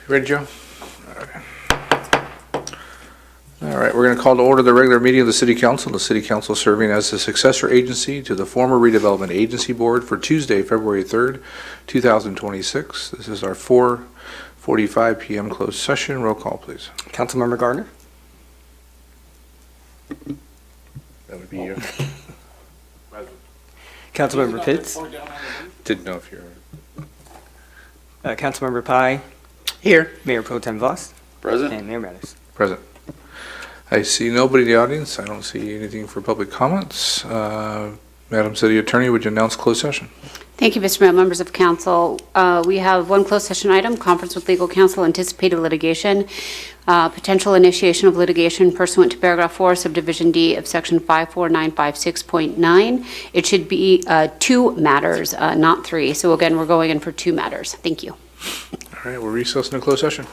Ready, Joe? All right, we're going to call to order the regular meeting of the City Council. The City Council serving as the successor agency to the former Redevelopment Agency Board for Tuesday, February 3rd, 2026. This is our 4:45 p.m. closed session. Roll call, please. Councilmember Gardner? That would be you. Councilmember Pitts? Didn't know if you're... Councilmember Pai? Here. Mayor Pro Tem Voss? Present. And Mayor Mattis. Present. I see nobody in the audience. I don't see anything for public comments. Madam City Attorney, would you announce closed session? Thank you, Mr. Mayor, members of council. We have one closed session item, conference with legal counsel, anticipated litigation, potential initiation of litigation pursuant to paragraph 4, subdivision D of section 54956.9. It should be 2 matters, not 3. So again, we're going in for 2 matters. Thank you. All right, we're recessing to closed session.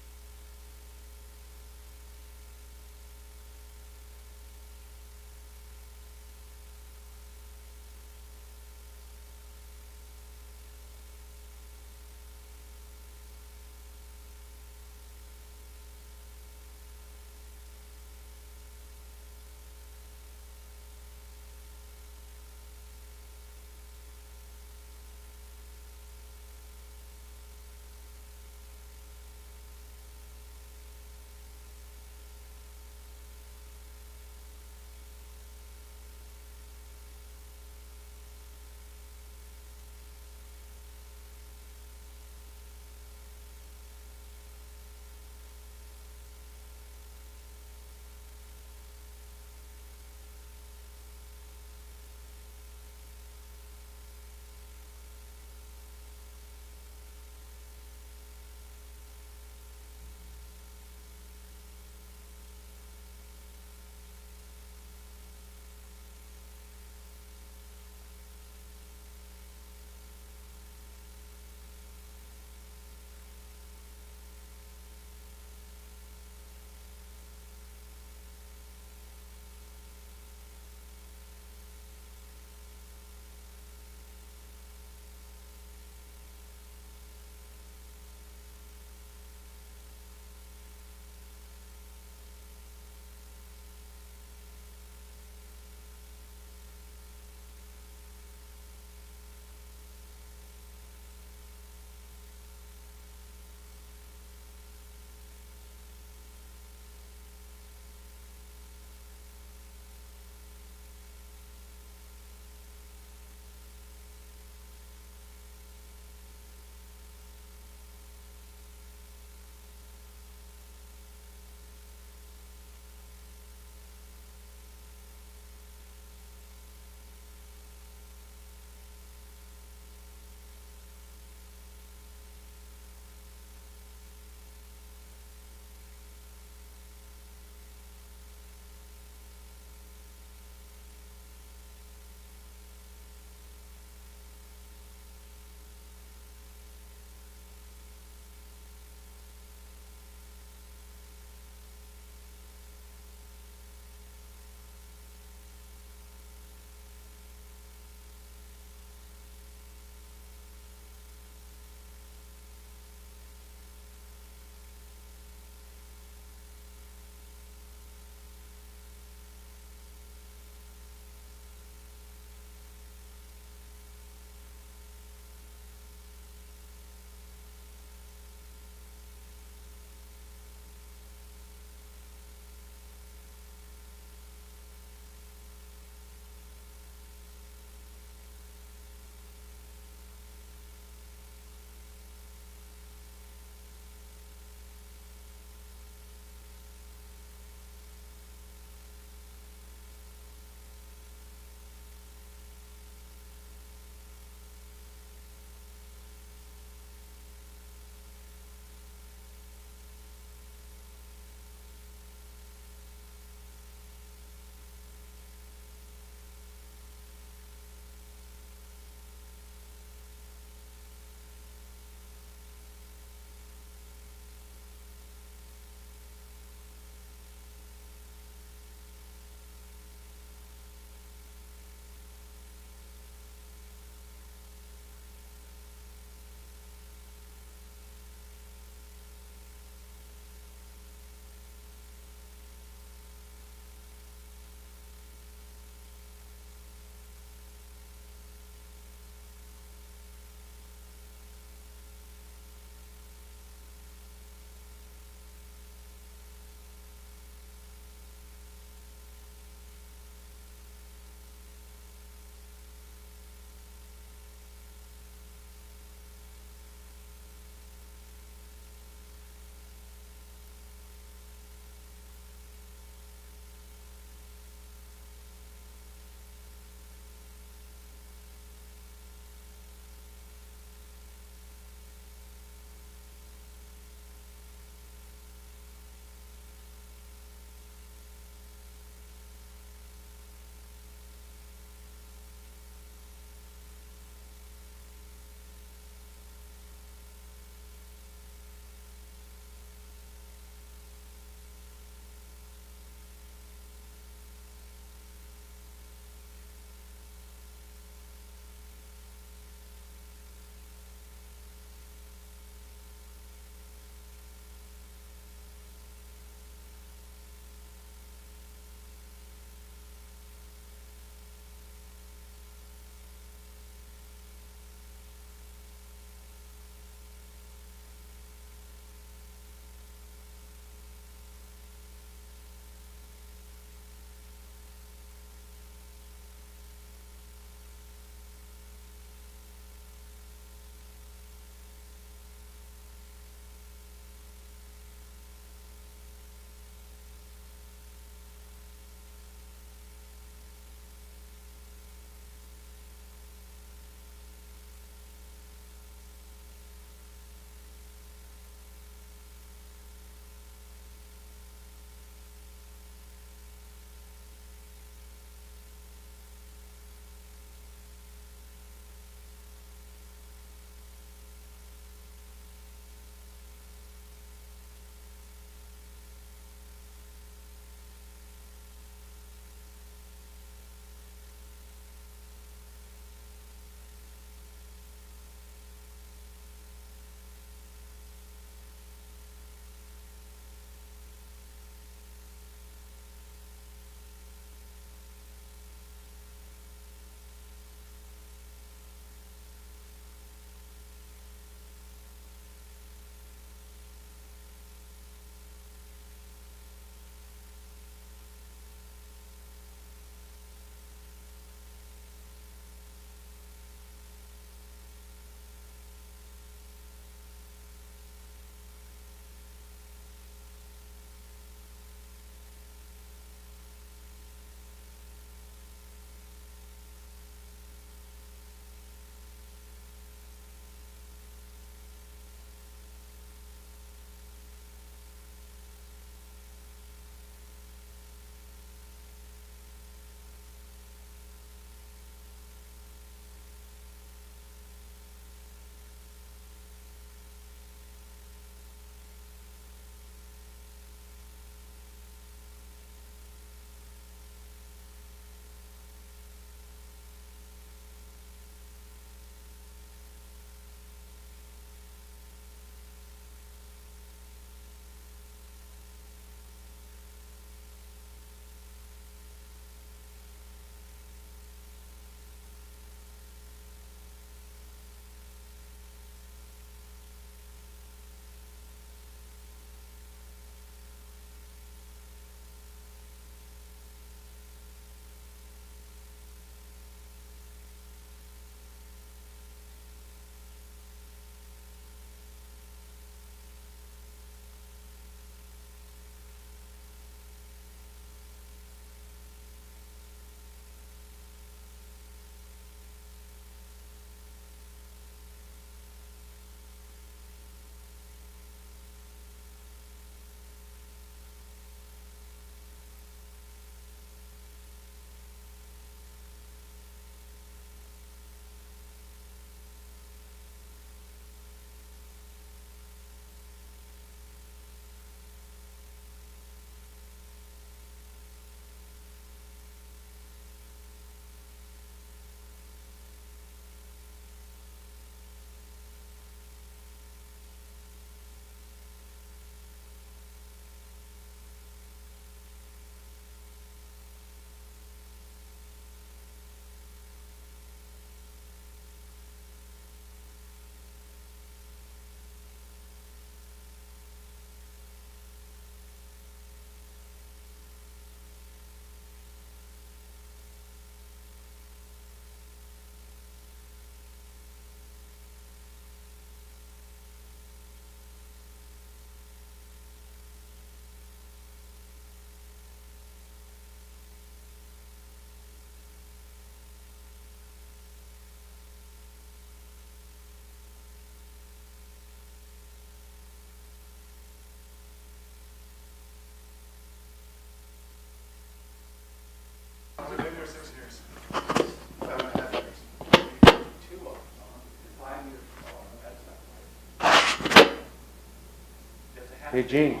Hey, Gene.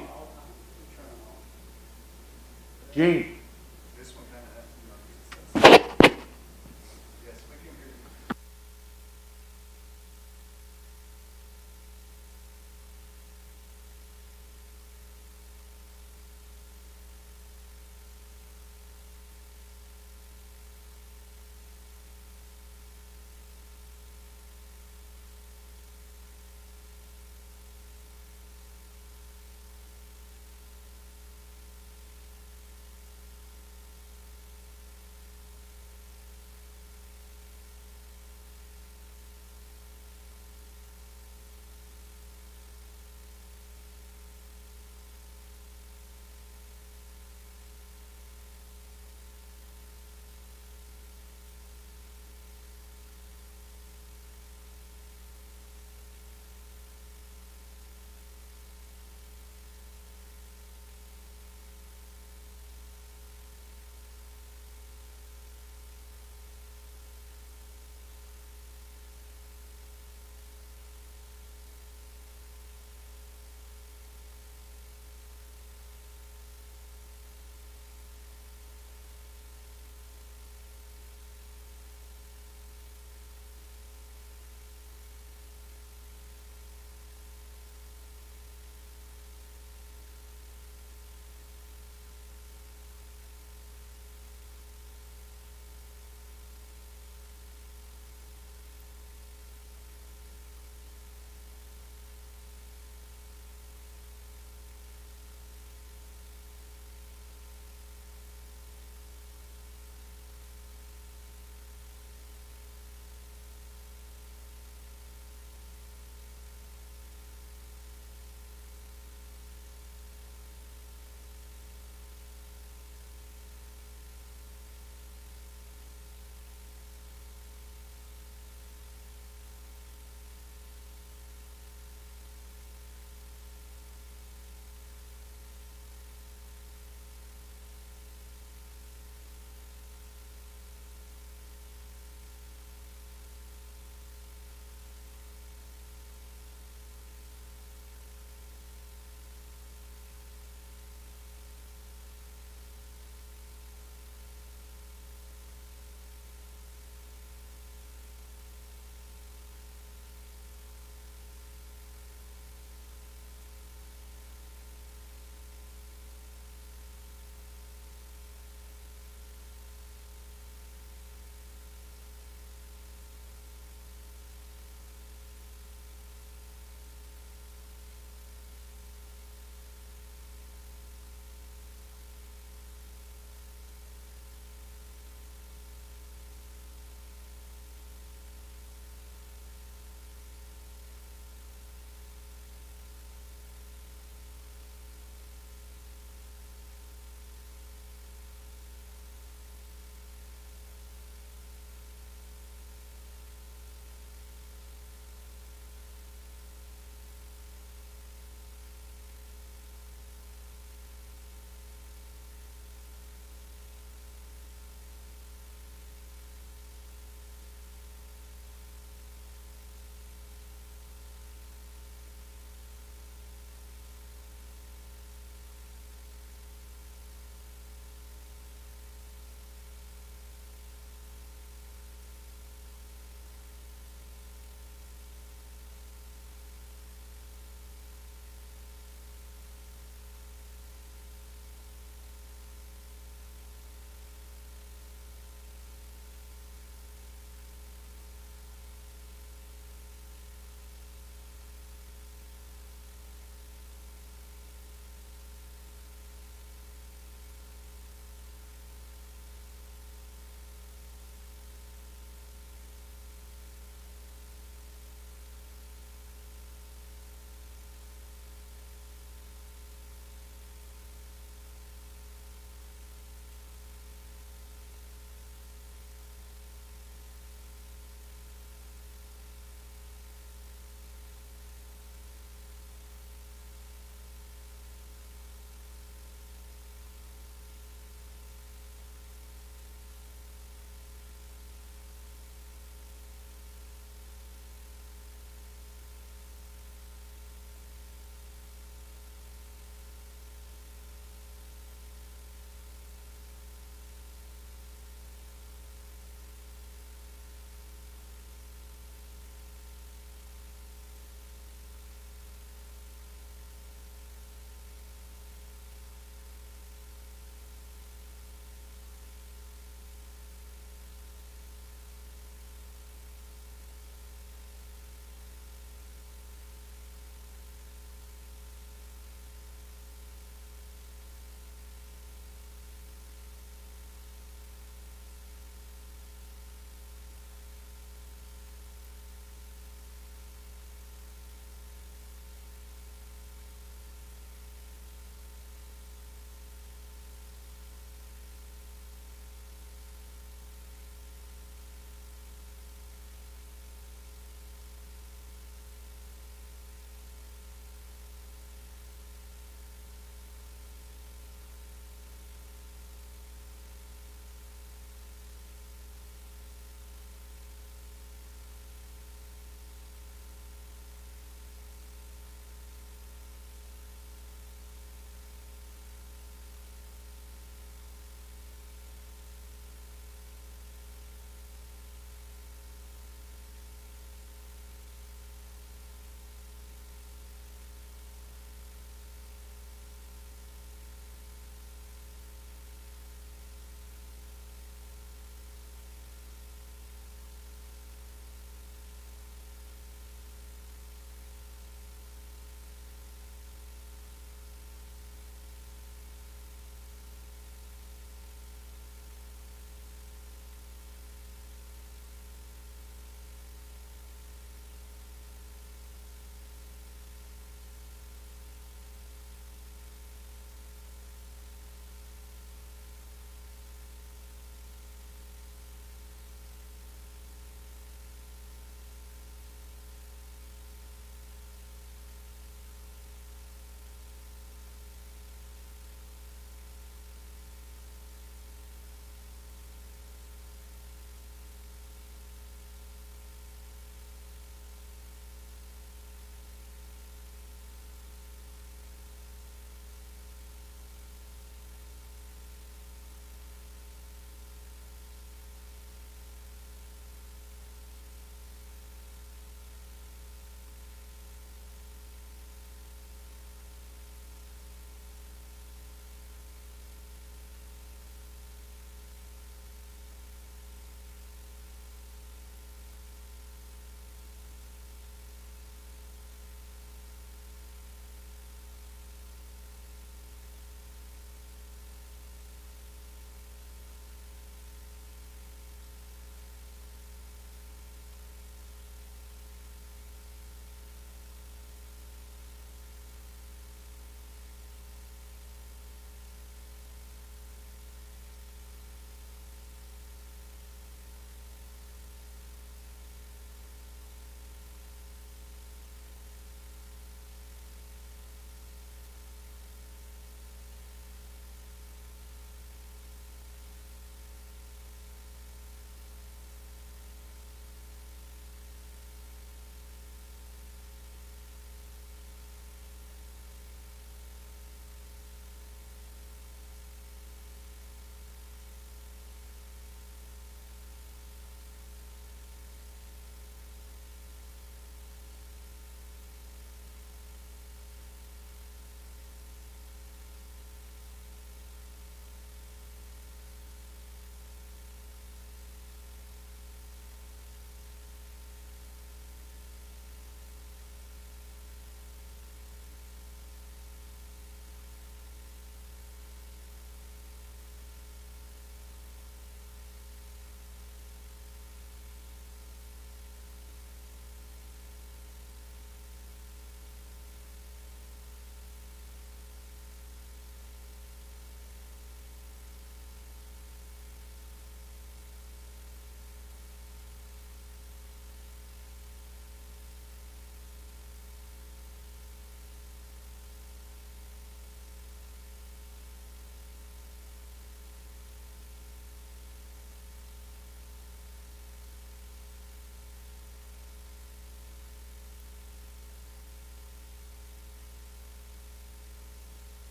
Gene.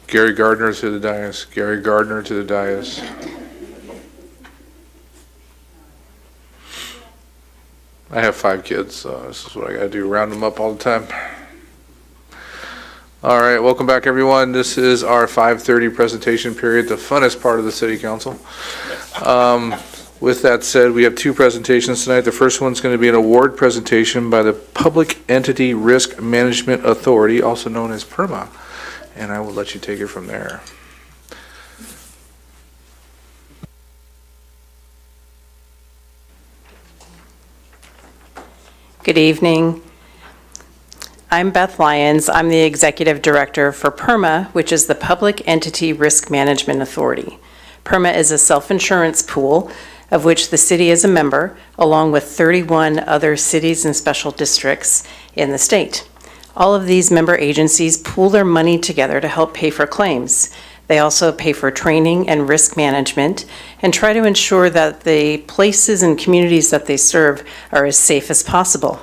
Gary Gardner to the dais. Gary Gardner to the dais. I have 5 kids, so this is what I gotta do, round them up all the time. All right, welcome back, everyone. This is our 5:30 presentation period, the funnest part of the city council. With that said, we have 2 presentations tonight. The first one's going to be an award presentation by the Public Entity Risk Management Authority, also known as PERMA, and I will let you take it from there. Good evening. I'm Beth Lyons. I'm the Executive Director for PERMA, which is the Public Entity Risk Management Authority. PERMA is a self-insurance pool of which the city is a member, along with 31 other cities and special districts in the state. All of these member agencies pool their money together to help pay for claims. They also pay for training and risk management and try to ensure that the places and communities that they serve are as safe as possible.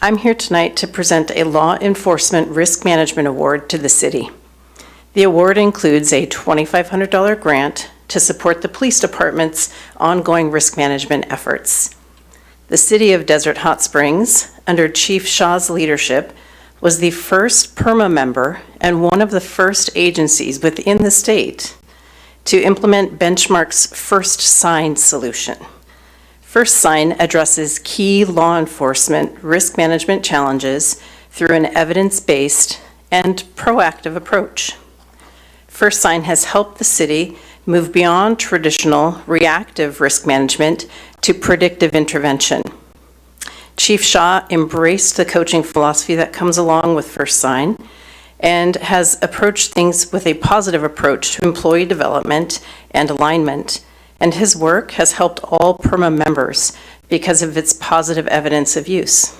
I'm here tonight to present a Law Enforcement Risk Management Award to the city. The award includes a $2,500 grant to support the police department's ongoing risk management efforts. The city of Desert Hot Springs, under Chief Shaw's leadership, was the first PERMA member and one of the first agencies within the state to implement Benchmark's First Sign solution. First Sign addresses key law enforcement risk management challenges through an evidence-based and proactive approach. First Sign has helped the city move beyond traditional reactive risk management to predictive intervention. Chief Shaw embraced the coaching philosophy that comes along with First Sign and has approached things with a positive approach to employee development and alignment. And his work has helped all PERMA members because of its positive evidence of use.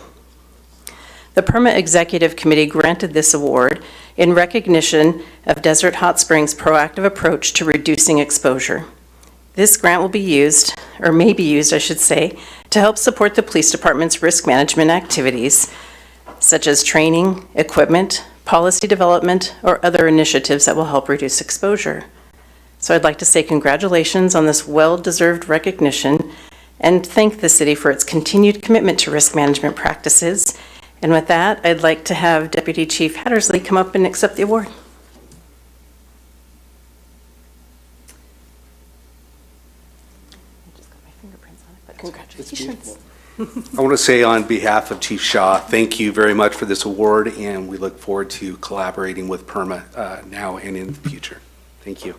The PERMA Executive Committee granted this award in recognition of Desert Hot Springs' proactive approach to reducing exposure. This grant will be used, or may be used, I should say, to help support the police department's risk management activities, such as training, equipment, policy development, or other initiatives that will help reduce exposure. So I'd like to say congratulations on this well-deserved recognition and thank the city for its continued commitment to risk management practices. And with that, I'd like to have Deputy Chief Hattersley come up and accept the award. I just got my fingerprints on it, but congratulations. I want to say on behalf of Chief Shaw, thank you very much for this award, and we look forward to collaborating with PERMA now and in the future. Thank you.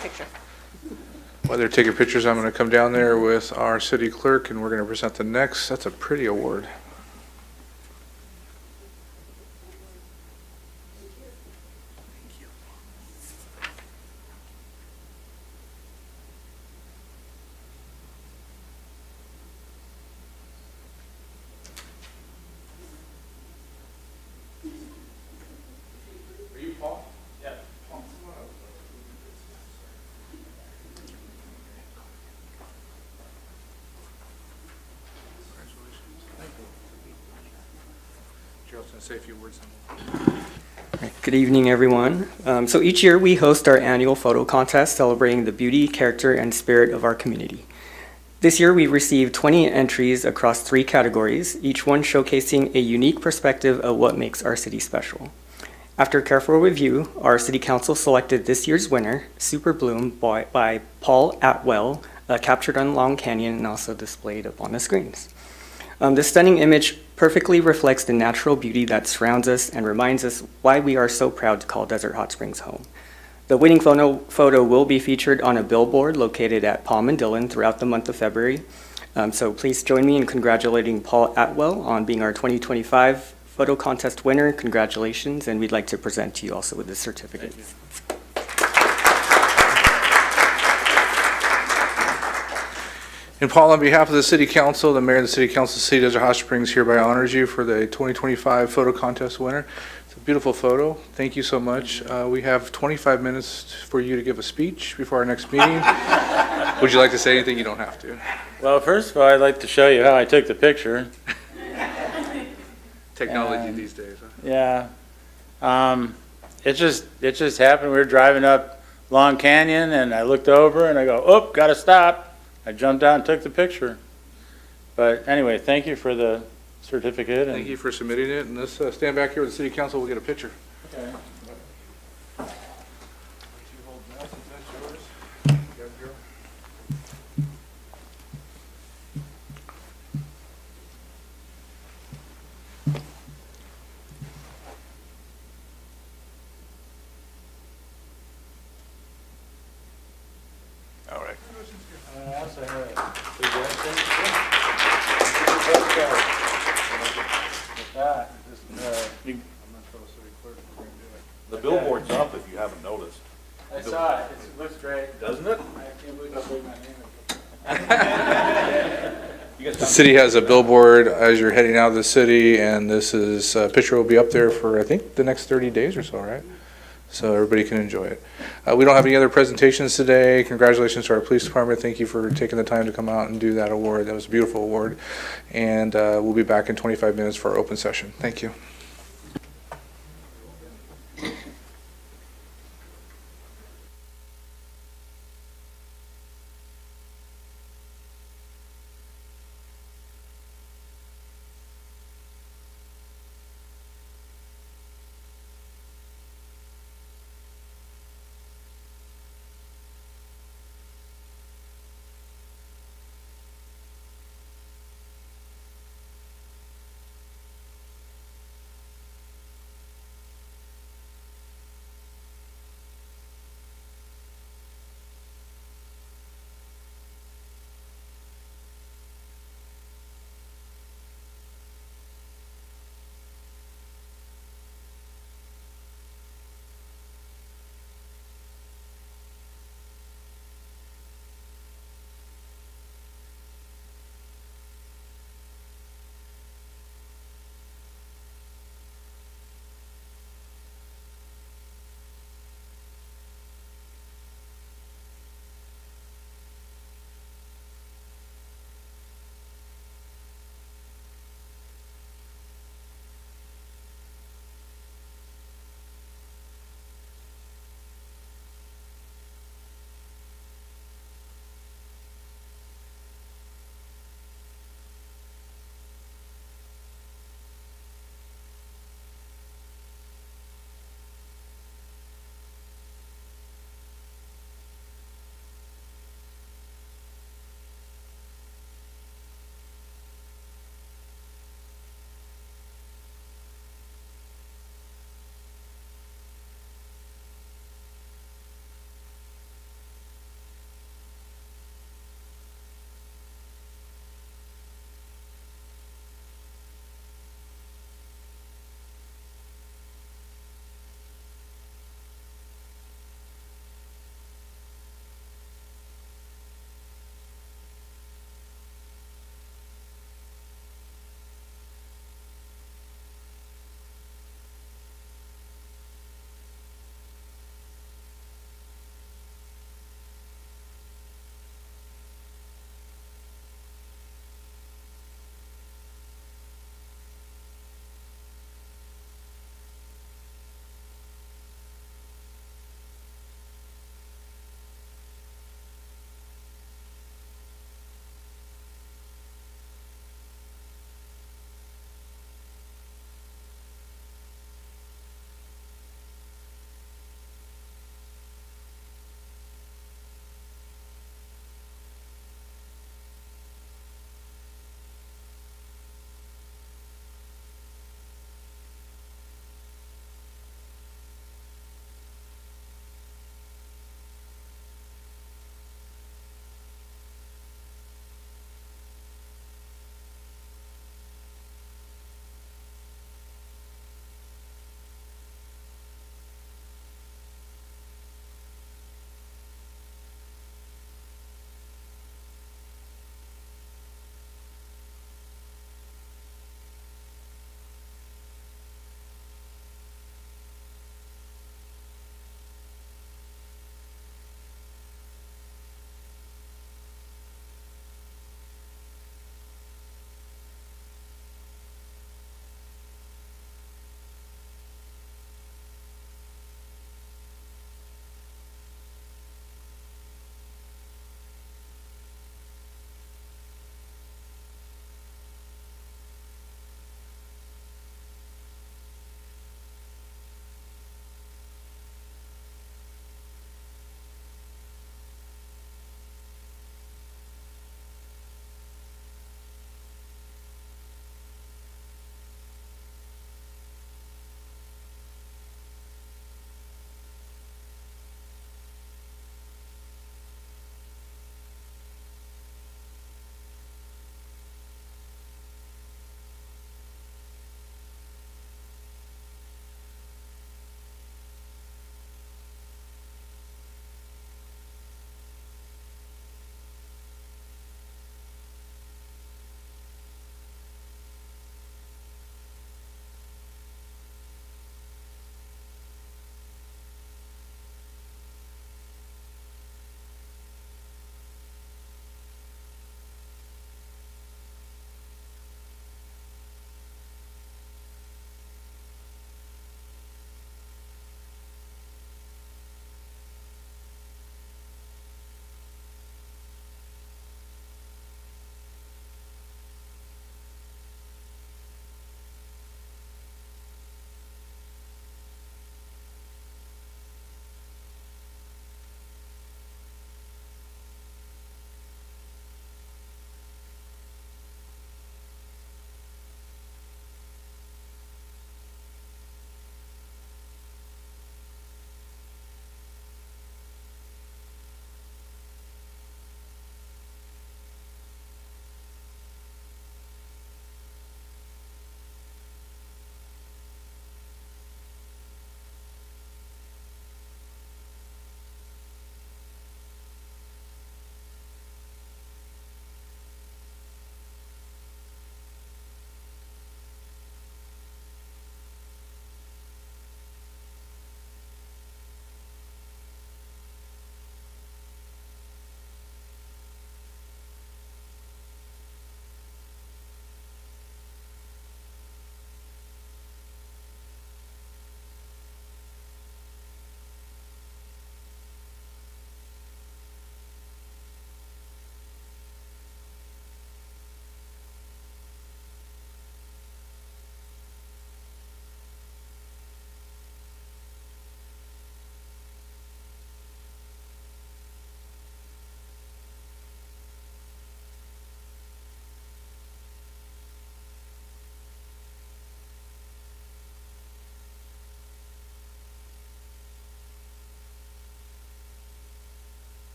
Picture. While they're taking pictures, I'm going to come down there with our city clerk, and we're going to present the next. That's a pretty award. Say a few words. Good evening, everyone. So each year we host our annual photo contest celebrating the beauty, character, and spirit of our community. This year we received 20 entries across 3 categories, each one showcasing a unique perspective of what makes our city special. After careful review, our city council selected this year's winner, Super Bloom by Paul Atwell, captured on Long Canyon and also displayed up on the screens. This stunning image perfectly reflects the natural beauty that surrounds us and reminds us why we are so proud to call Desert Hot Springs home. The winning photo will be featured on a billboard located at Palm and Dillon throughout the month of February. So please join me in congratulating Paul Atwell on being our 2025 photo contest winner. Congratulations, and we'd like to present to you also with this certificate. And Paul, on behalf of the City Council, the Mayor and the City Council of the City of Desert Hot Springs hereby honors you for the 2025 photo contest winner. It's a beautiful photo. Thank you so much. We have 25 minutes for you to give a speech before our next meeting. Would you like to say anything? You don't have to. Well, first of all, I'd like to show you how I took the picture. Technology And- these days, huh? Yeah. It just happened. We were driving up Long Canyon and I looked over and I go, oh, gotta stop. I jumped out and took the picture. But anyway, thank you for the certificate. Thank you for submitting it, and let's stand back here with the city council, we'll get a picture. Okay. All right. I also have The billboard's up if you haven't noticed. I saw it. It looks great. Doesn't it? I can't believe I put my name in. The city has a billboard as you're heading out of the city, and this is, picture will be up there for, I think, the next 30 days or so, right? So everybody can enjoy it. We don't have any other presentations today. Congratulations to our police department. Thank you for taking the time to come out and do that award. That was a beautiful award. And we'll be back in 25 minutes for our open session. Thank you.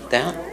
that.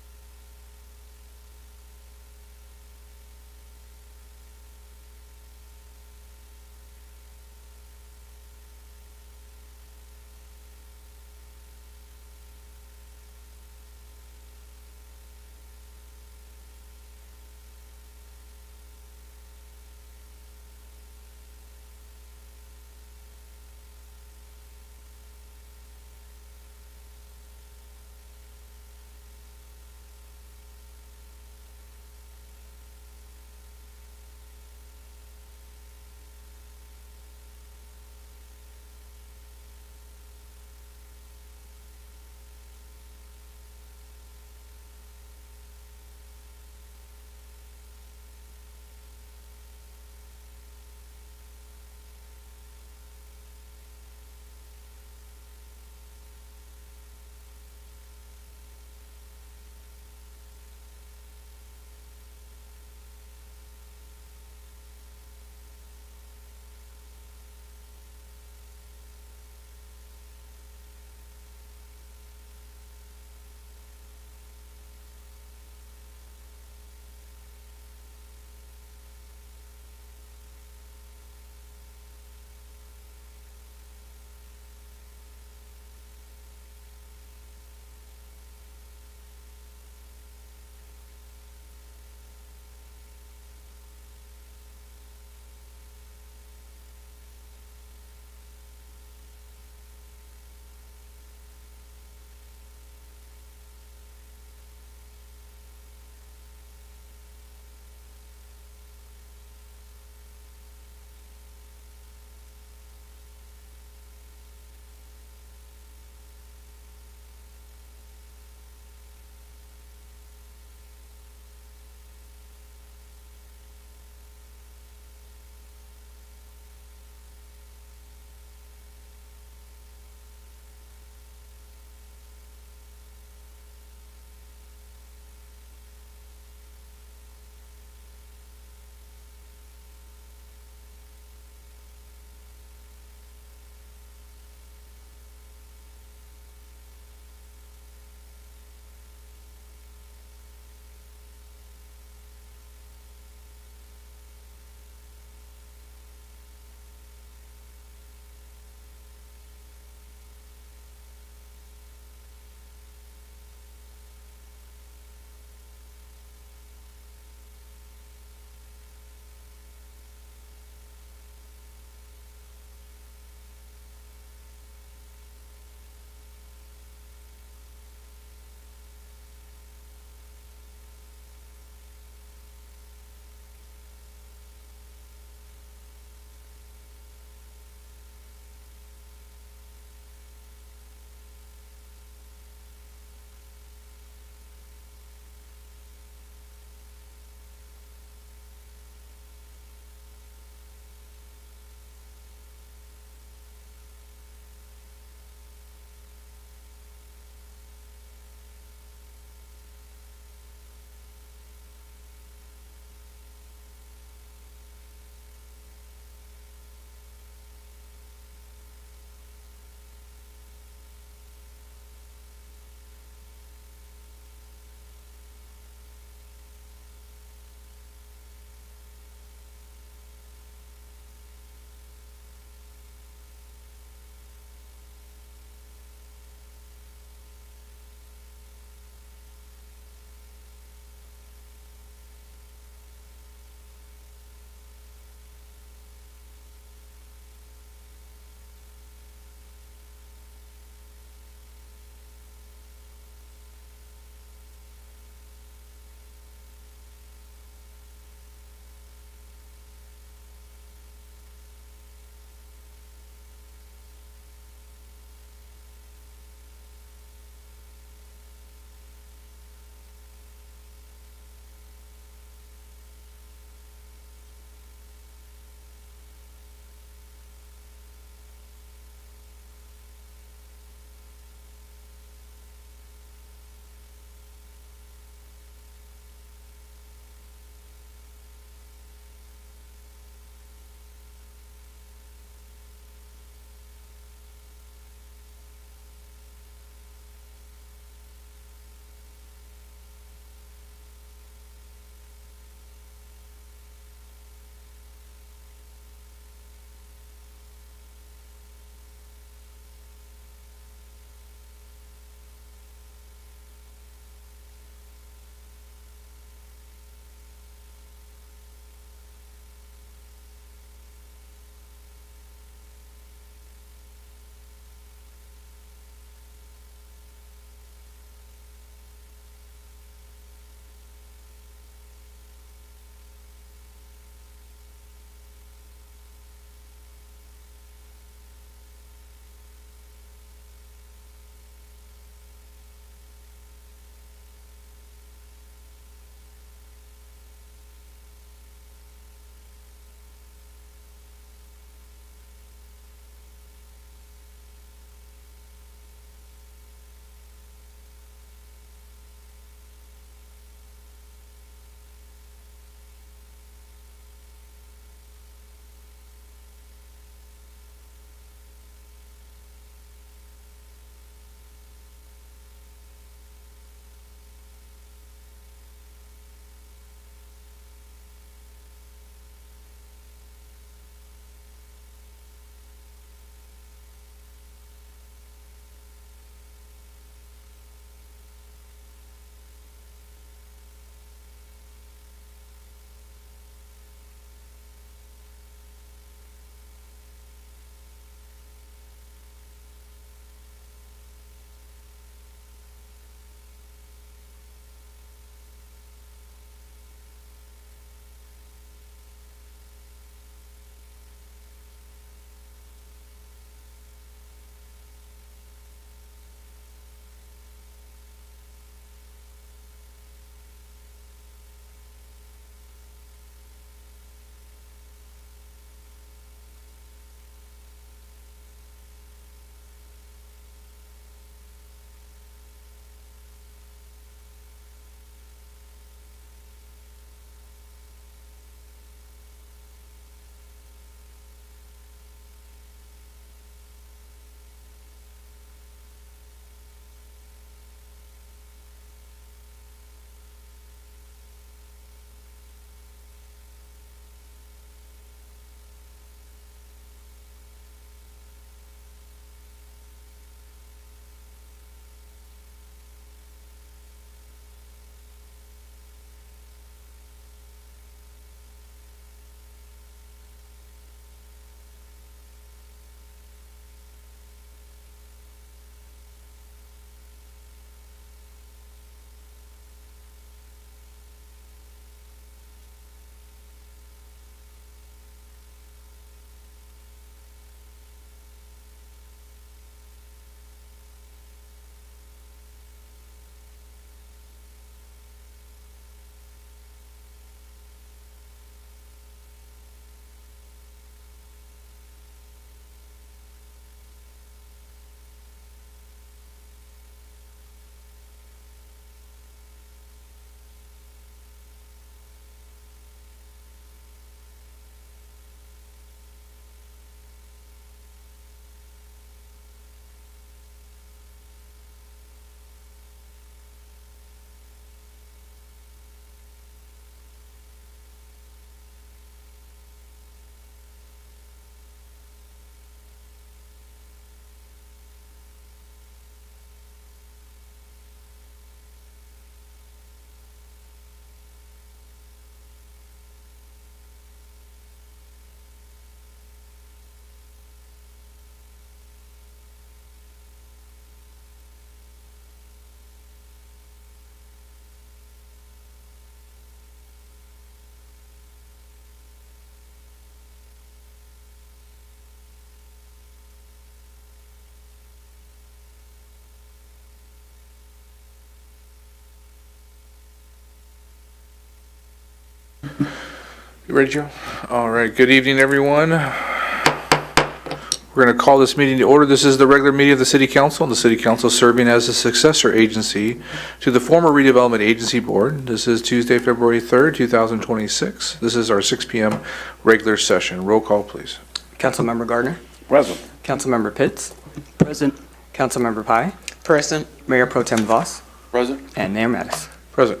You ready, Joe? All right, good evening, everyone. We're going to call this meeting to order. This is the regular meeting of the City Council, and the City Council serving as a successor agency to the former Redevelopment Agency Board. This is Tuesday, February 3rd, 2026. This is our 6 p.m. regular session. Roll call, please. Councilmember Gardner. Present. Councilmember Pitts. Present. Councilmember Pai. Present. Mayor Pro Tem Voss. Present. And Mayor Mattis. Present.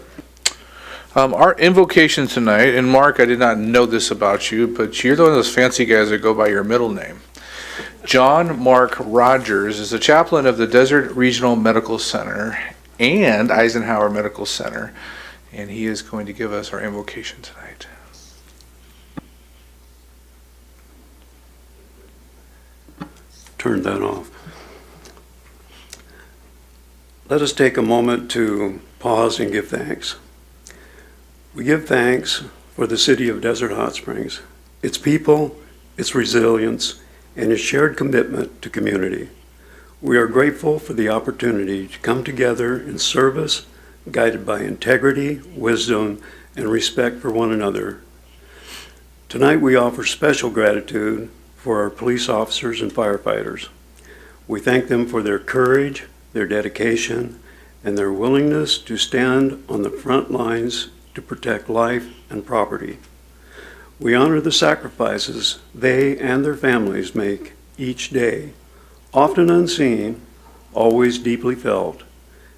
Our invocation tonight, and Mark, I did not know this about you, but you're one of those fancy guys that go by your middle name. John Mark Rogers is the chaplain of the Desert Regional Medical Center and Eisenhower Medical Center, and he is going to give us our invocation tonight. Turn that off. Let us take a moment to pause and give thanks. We give thanks for the city of Desert Hot Springs, its people, its resilience, and its shared commitment to community. We are grateful for the opportunity to come together in service, guided by integrity, wisdom, and respect for one another. Tonight we offer special gratitude for our police officers and firefighters. We thank them for their courage, their dedication, and their willingness to stand on the front lines to protect life and property. We honor the sacrifices they and their families make each day, often unseen, always deeply felt.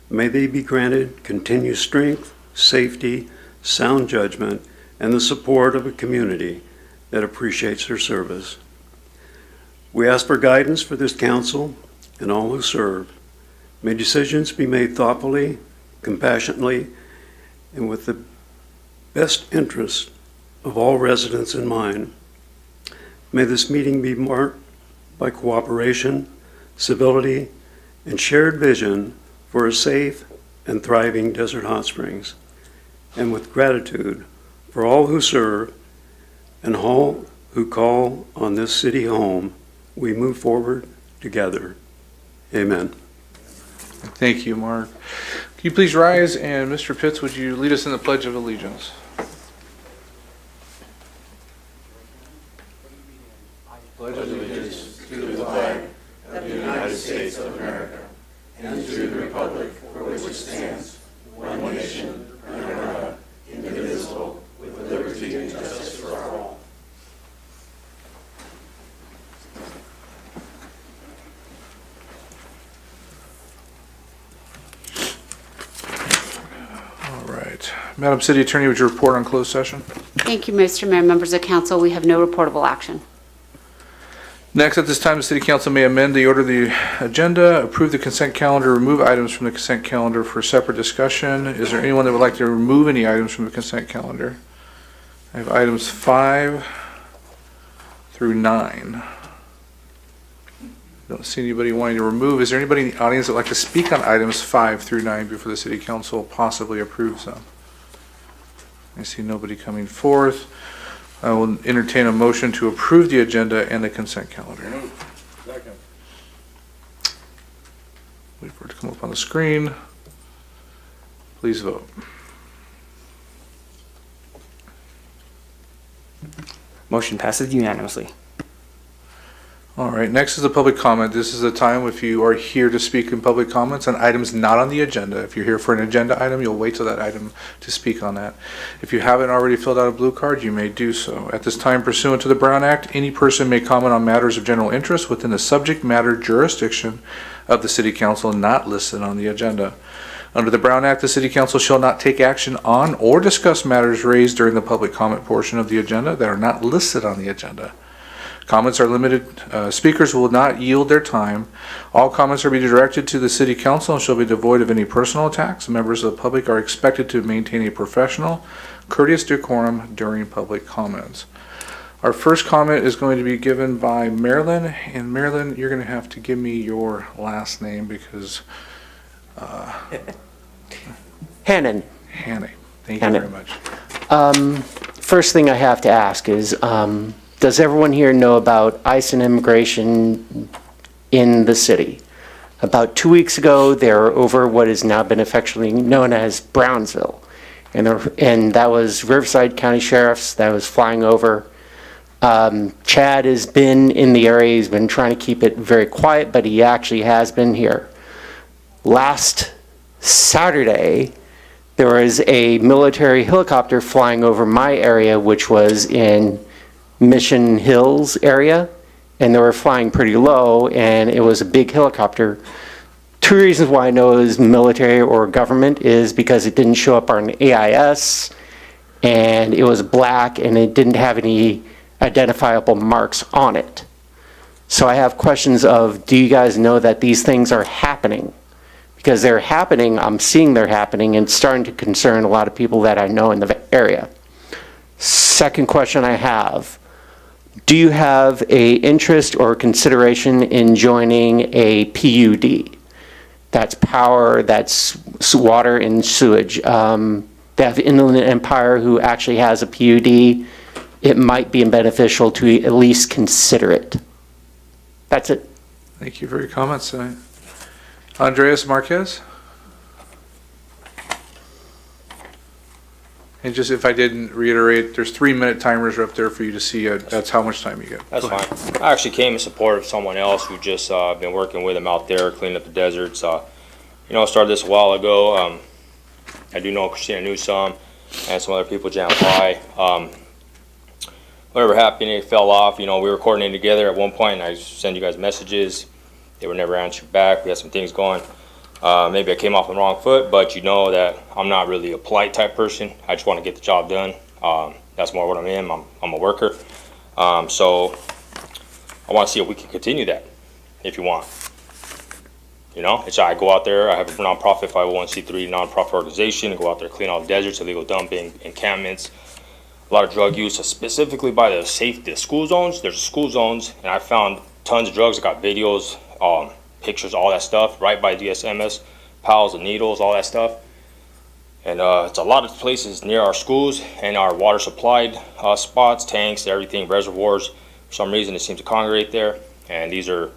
May they be granted continued strength, safety, sound judgment, and the support of a community that appreciates their service. We ask for guidance for this council and all who serve. May decisions be made thoughtfully, compassionately, and with the best interest of all residents in mind. May this meeting be marked by cooperation, civility, and shared vision for a safe and thriving Desert Hot Springs, and with gratitude for all who serve and all who call on this city home, we move forward together. Amen. Thank you, Mark. Can you please rise, and Mr. Pitts, would you lead us in the Pledge of Allegiance? Pledge allegiance to the flag of the United States of America and to the republic for which it stands, one nation, under God, indivisible, with liberty and justice for all. All right. Madam City Attorney, would you report on closed session? Thank you, Mr. Mayor, members of council. We have no reportable action. Next, at this time, the City Council may amend the order of the agenda, approve the consent calendar, remove items from the consent calendar for separate discussion. Is there anyone that would like to remove any items from the consent calendar? I have items 5 through 9. Don't see anybody wanting to remove. Is there anybody in the audience that would like to speak on items 5 through 9 before the City Council possibly approves them? I see nobody coming forth. I will entertain a motion to approve the agenda and the consent calendar. Second. Wait for it to come up on the screen. Please vote. Motion passes unanimously. All right, next is the public comment. This is the time if you are here to speak in public comments on items not on the agenda. If you're here for an agenda item, you'll wait till that item to speak on that. If you haven't already filled out a blue card, you may do so. At this time, pursuant to the Brown Act, any person may comment on matters of general interest within the subject matter jurisdiction of the City Council not listed on the agenda. Under the Brown Act, the City Council shall not take action on or discuss matters raised during the public comment portion of the agenda that are not listed on the agenda. Comments are limited. Speakers will not yield their time. All comments are to be directed to the City Council and shall be devoid of any personal attacks. Members of the public are expected to maintain a professional, courteous decorum during public comments. Our first comment is going to be given by Marilyn. And Marilyn, you're going to have to give me your last name because... Hannon. Hanny. Thank you Hannon. very much. First thing I have to ask is, does everyone here know about ICE and immigration in the city? About 2 weeks ago, they were over what has now been affectionately known as Brownsville. and that was Riverside County Sheriff's that was flying over. Chad has been in the area. He's been trying to keep it very quiet, but he actually has been here. Last Saturday, there was a military helicopter flying over my area, which was in Mission Hills area, and they were flying pretty low, and it was a big helicopter. Two reasons why I know it was military or government is because it didn't show up on AIS, and it was black, and it didn't have any identifiable marks on it. So I have questions of, do you guys know that these things are happening? Because they're happening, I'm seeing they're happening, and it's starting to concern a lot of people that I know in the area. Second question I have, do you have a interest or consideration in joining a PUD? That's power, that's water and sewage. They have Inland Empire who actually has a PUD. It might be beneficial to at least consider it. That's it. Thank you for your comments tonight. Andreas Marquez? And just if I didn't reiterate, there's 3-minute timers up there for you to see. That's how much time you get. That's Go ahead. fine. I actually came in support of someone else who just been working with him out there, cleaning up the deserts. I started this a while ago. I do know Christina knew some, and some other people jammed by. Whatever happened, it fell off. We were coordinating together at one point, and I sent you guys messages. They were never answered back. We had some things going. Maybe I came off on the wrong foot, but you know that I'm not really a polite type person. I just want to get the job done. That's more what I am. I'm a worker. So I want to see if we can continue that, if you want. It's I go out there. I have a nonprofit 501c3 nonprofit organization. I go out there, clean all the deserts, illegal dumping, encampments, a lot of drug use, specifically by the school zones. There's school zones, and I found tons of drugs. I got videos, pictures, all that stuff, right by DSMS, piles of needles, all that stuff. And it's a lot of places near our schools and our water supplied spots, tanks, everything, reservoirs. For some reason, it seems to congregate there. And these are,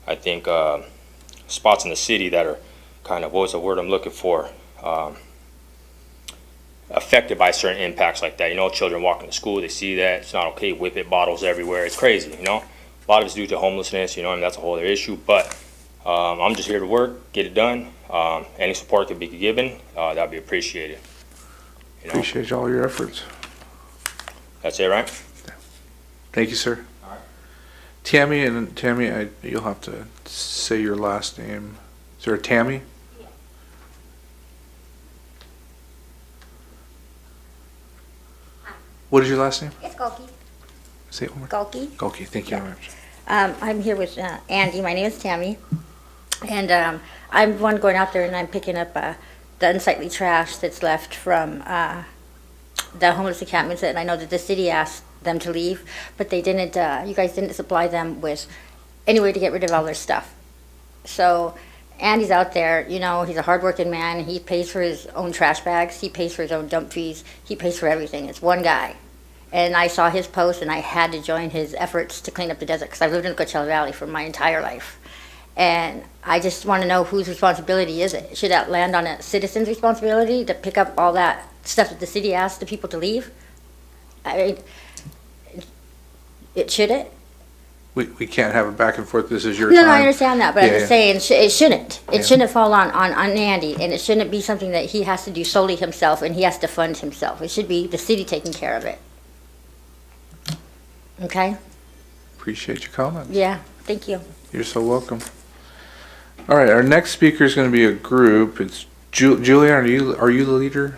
I think, spots in the city that are kind of, what's the word I'm looking for? Affected by certain impacts like that. Children walking to school, they see that. It's not okay. Whip it bottles everywhere. It's crazy, A lot of it's due to homelessness, and that's a whole other issue. But I'm just here to work, get it done. Any support can be given. That'd be appreciated. Appreciate all your efforts. That's it, right? Thank you, sir. All right. Tammy, you'll have to say your last name. Is there a Tammy? Yeah. What is your last name? It's Golki. Say it one more. Golki. Golki, thank you very much. I'm here with Andy. My name is Tammy. And I'm one going out there and I'm picking up the unsightly trash that's left from the homeless encampments. And I know that the city asked them to leave, but they didn't, you guys didn't supply them with any way to get rid of all their stuff. So Andy's out there, he's a hardworking man. He pays for his own trash bags. He pays for his own dump fees. He pays for everything. It's one guy. And I saw his post and I had to join his efforts to clean up the desert because I've lived in the Coachella Valley for my entire life. And I just want to know whose responsibility is it? Should that land on a citizen's responsibility to pick up all that stuff that the city asked the people to leave? I mean, it shouldn't. We can't have a back and forth. This is your No, time. I understand that, but I'm just saying it shouldn't. It Yeah. shouldn't fall on Andy, and it shouldn't be something that he has to do solely himself and he has to fund himself. It should be the city taking care of it. Okay? Appreciate your comments. Yeah, thank you. You're so welcome. All right, our next speaker is going to be a group. It's Julian. Are you the leader?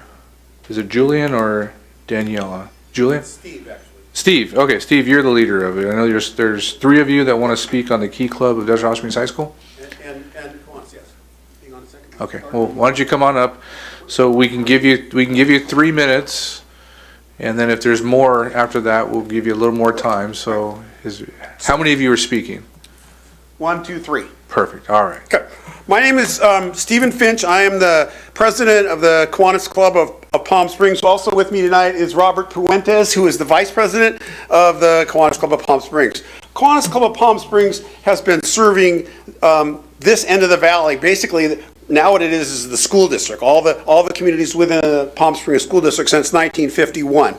Is it Julian or Daniela? Julian? Steve, actually. Steve. Okay, Steve, you're the leader of it. I know there's 3 of you that want to speak on the Key Club of Desert Hot Springs High School. And Kiwanis, yes. Hang on a second. Okay. Well, why don't you come on up so we can give you 3 minutes, and then if there's more after that, we'll give you a little more time. So, how many of you are speaking? 1, 2, 3. Perfect. All right. Okay. My name is Stephen Finch. I am the president of the Kiwanis Club of Palm Springs. Also with me tonight is Robert Puentes, who is the vice president of the Kiwanis Club of Palm Springs. Kiwanis Club of Palm Springs has been serving this end of the valley. Basically, now what it is the school district, all the communities within the Palm Springs School District since 1951.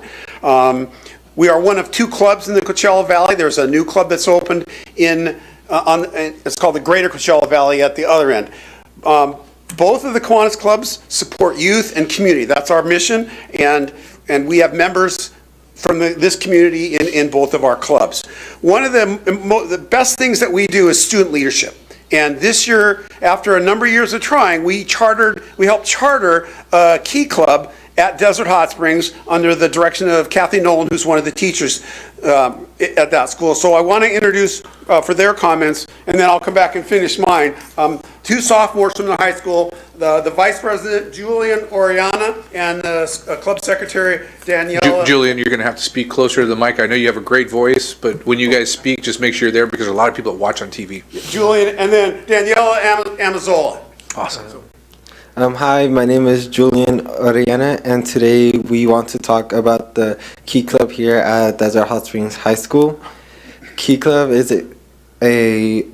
We are one of 2 clubs in the Coachella Valley. There's a new club that's opened it's called the Greater Coachella Valley at the other end. Both of the Kiwanis clubs support youth and community. That's our mission, and we have members from this community in both of our clubs. One of the best things that we do is student leadership. And this year, after a number of years of trying, we helped charter a Key Club at Desert Hot Springs under the direction of Kathy Nolan, who's one of the teachers at that school. So I want to introduce for their comments, and then I'll come back and finish mine. 2 sophomores from the high school, the vice president, Julian Oriana, and the club secretary, Daniela. Julian, you're going to have to speak closer to the mic. I know you have a great voice, but when you guys speak, just make sure you're there because there's a lot of people that watch on TV. Julian, and then Daniela Amazola. Awesome. Hi, my name is Julian Oriana, and today we want to talk about the Key Club here at Desert Hot Springs High School. Key Club is a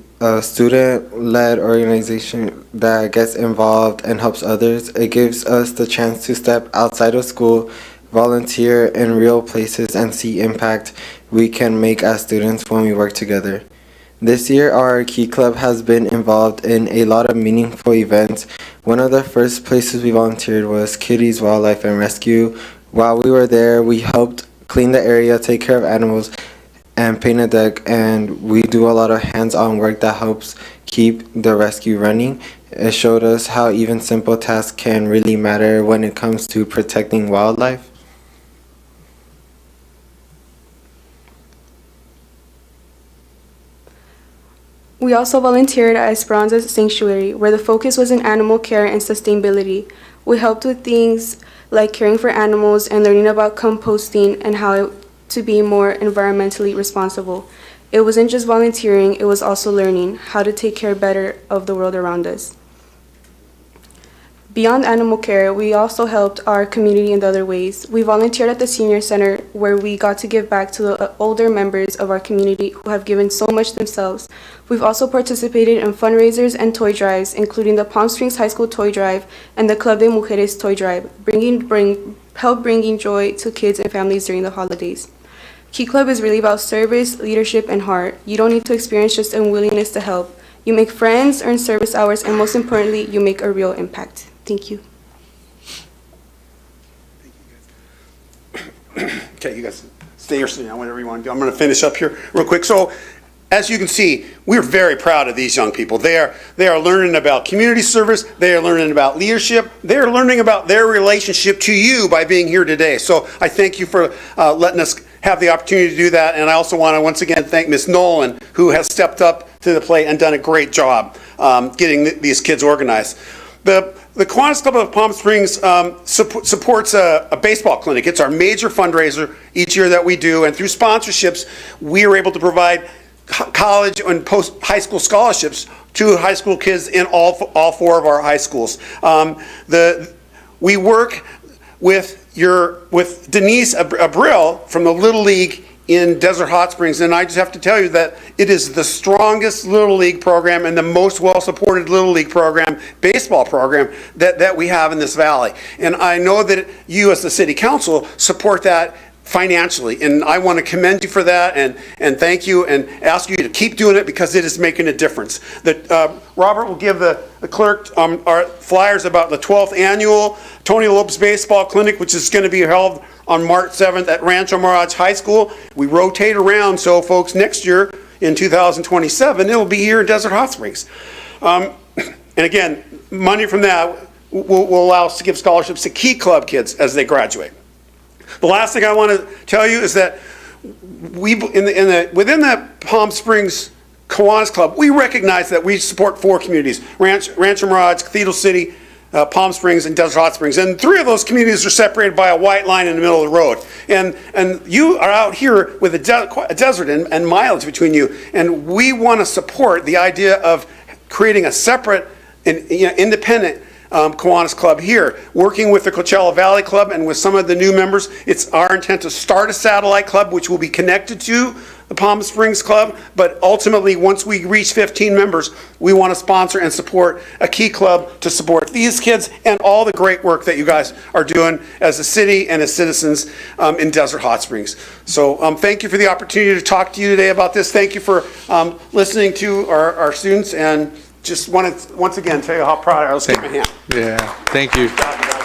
student-led organization that gets involved and helps others. It gives us the chance to step outside of school, volunteer in real places, and see impact we can make as students when we work together. This year, our Key Club has been involved in a lot of meaningful events. One of the first places we volunteered was Kitty's Wildlife and Rescue. While we were there, we helped clean the area, take care of animals, and paint a deck, and we do a lot of hands-on work that helps keep the rescue running. It showed us how even simple tasks can really matter when it comes to protecting wildlife. We also volunteered at Esperanza Sanctuary, where the focus was in animal care and sustainability. We helped with things like caring for animals and learning about composting and how to be more environmentally responsible. It wasn't just volunteering, it was also learning how to take care better of the world around us. Beyond animal care, we also helped our community in other ways. We volunteered at the Senior Center, where we got to give back to the older members of our community who have given so much themselves. We've also participated in fundraisers and toy drives, including the Palm Springs High School Toy Drive and the Club de Mujeres Toy Drive, help bringing joy to kids and families during the holidays. Key Club is really about service, leadership, and heart. You don't need to experience just a willingness to help. You make friends, earn service hours, and most importantly, you make a real impact. Thank you. Okay, you guys stay or sit down, whatever you want to do. I'm going to finish up here real quick. So, as you can see, we're very proud of these young people. They are learning about community service. They are learning about leadership. They are learning about their relationship to you by being here today. So I thank you for letting us have the opportunity to do that. And I also want to once again thank Ms. Nolan, who has stepped up to the plate and done a great job getting these kids organized. The Kiwanis Club of Palm Springs supports a baseball clinic. It's our major fundraiser each year that we do, and through sponsorships, we are able to provide college and post-high school scholarships to high school kids in all 4 of our high schools. We work with Denise Abril from the Little League in Desert Hot Springs, and I just have to tell you that it is the strongest Little League program and the most well-supported Little League program, baseball program, that we have in this valley. And I know that you as the City Council support that financially, and I want to commend you for that and thank you and ask you to keep doing it because it is making a difference. Robert will give the clerk our flyers about the 12th annual Tony Lopes Baseball Clinic, which is going to be held on March 7th at Rancho Mirage High School. We rotate around, so folks, next year in 2027, it'll be here in Desert Hot Springs. And again, money from that will allow us to give scholarships to Key Club kids as they graduate. The last thing I want to tell you is that within the Palm Springs Kiwanis Club, we recognize that we support 4 communities: Rancho Mirage, Cathedral City, Palm Springs, and Desert Hot Springs. And 3 of those communities are separated by a white line in the middle of the road. And you are out here with a desert and mileage between you. And we want to support the idea of creating a separate and independent Kiwanis Club here. Working with the Coachella Valley Club and with some of the new members, it's our intent to start a satellite club which will be connected to the Palm Springs Club, but ultimately, once we reach 15 members, we want to sponsor and support a key club to support these kids and all the great work that you guys are doing as a city and as citizens in Desert Hot Springs. So thank you for the opportunity to talk to you today about this. Thank you for listening to our students, and just wanted to once again tell you how proud I am. Let's give them a hand. Yeah, thank you. Good job, you guys.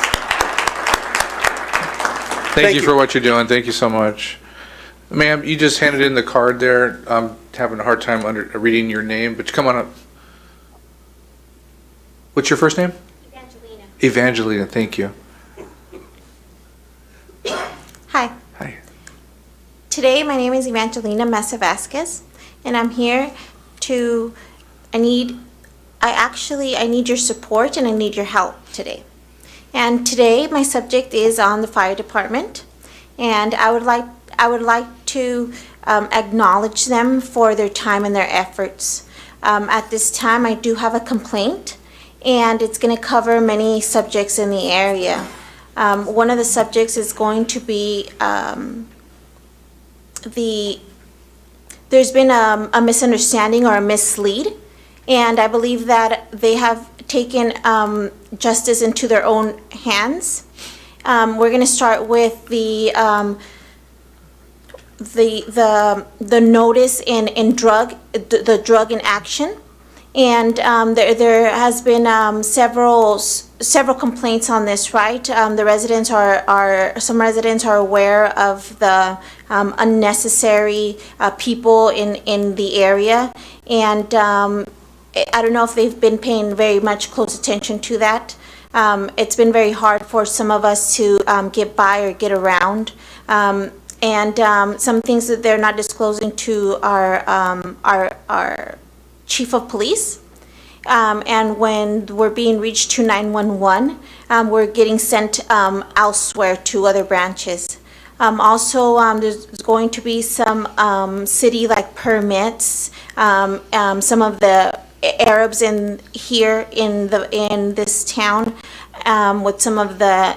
Thank you for what you're doing. Thank you so much. Ma'am, you just handed in the card there. I'm having a hard time reading your name, but come on up. What's your first name? Evangelina. Evangelina, thank you. Hi. Hi. Today, my name is Evangelina Mesa Vasquez, and I'm here to, I need your support and I need your help today. And today, my subject is on the fire department, and I would like to acknowledge them for their time and their efforts. At this time, I do have a complaint, and it's going to cover many subjects in the area. One of the subjects is going to be there's been a misunderstanding or a mislead, and I believe that they have taken justice into their own hands. We're going to start with the notice in drug in action, and there has been several complaints on this. Right, the residents some residents are aware of the unnecessary people in the area, and I don't know if they've been paying very much close attention to that. It's been very hard for some of us to get by or get around. And some things that they're not disclosing to our chief of police. And when we're being reached to 911, we're getting sent elsewhere to other branches. Also, there's going to be some city-like permits. Some of the Arabs in this town, with some of the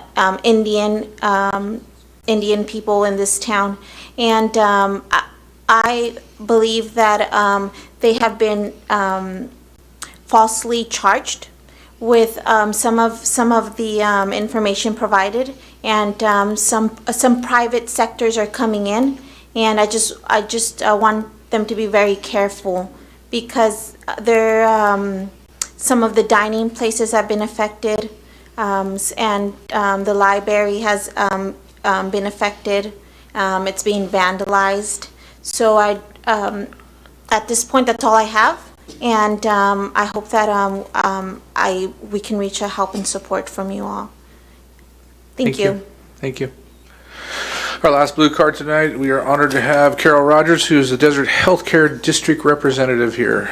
Indian people in this town, and I believe that they have been falsely charged with some of the information provided, and some private sectors are coming in, and I just want them to be very careful, because some of the dining places have been affected, and the library has been affected. It's being vandalized. So at this point, that's all I have, and I hope that we can reach a help and support from you all. Thank you. Thank you. Our last blue card tonight, we are honored to have Carol Rogers, who is the Desert Healthcare District Representative here.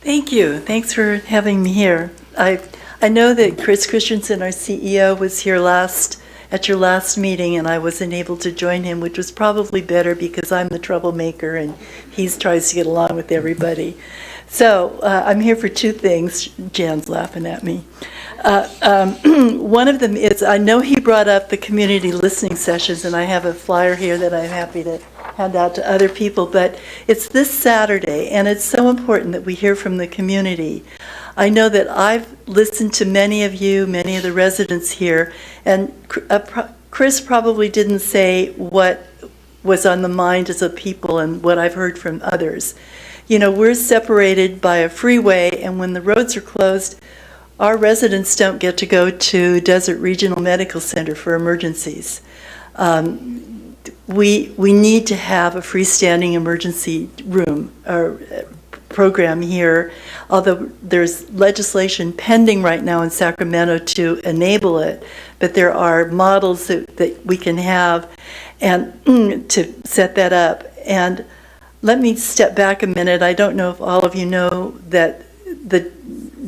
Thank you. Thanks for having me here. I know that Chris Christensen, our CEO, was here at your last meeting, and I wasn't able to join him, which was probably better because I'm the troublemaker and he tries to get along with everybody. So I'm here for two things. Jan's laughing at me. One of them is, I know he brought up the community listening sessions, and I have a flyer here that I'm happy to hand out to other people, but it's this Saturday, and it's so important that we hear from the community. I know that I've listened to many of you, many of the residents here, and Chris probably didn't say what was on the mind of the people and what I've heard from others. You know, we're separated by a freeway, and when the roads are closed, our residents don't get to go to Desert Regional Medical Center for emergencies. We need to have a freestanding emergency room or program here, although there's legislation pending right now in Sacramento to enable it, but there are models that we can have and to set that up. And let me step back a minute. I don't know if all of you know that the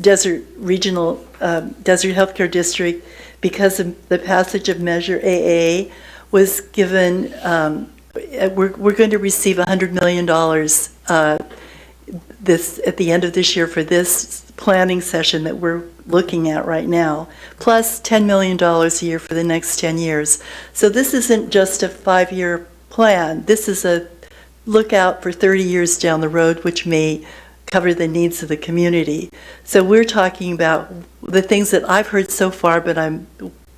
Desert Regional Desert Healthcare District, because of the passage of Measure AA, was given, we're going to receive $100 million at the end of this year for this planning session that we're looking at right now, plus $10 million a year for the next 10 years. So this isn't just a 5-year plan. This is a lookout for 30 years down the road, which may cover the needs of the community. So we're talking about the things that I've heard so far, but I'm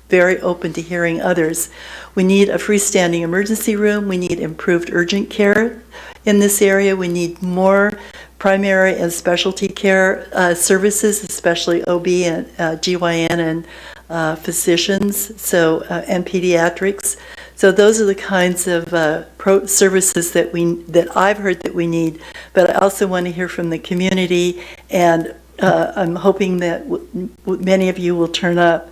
very open to hearing others. We need a freestanding emergency room. We need improved urgent care in this area. We need more primary and specialty care services, especially OB and GYN and physicians, and pediatrics. So those are the kinds of services that I've heard that we need. But I also want to hear from the community, and I'm hoping that many of you will turn up.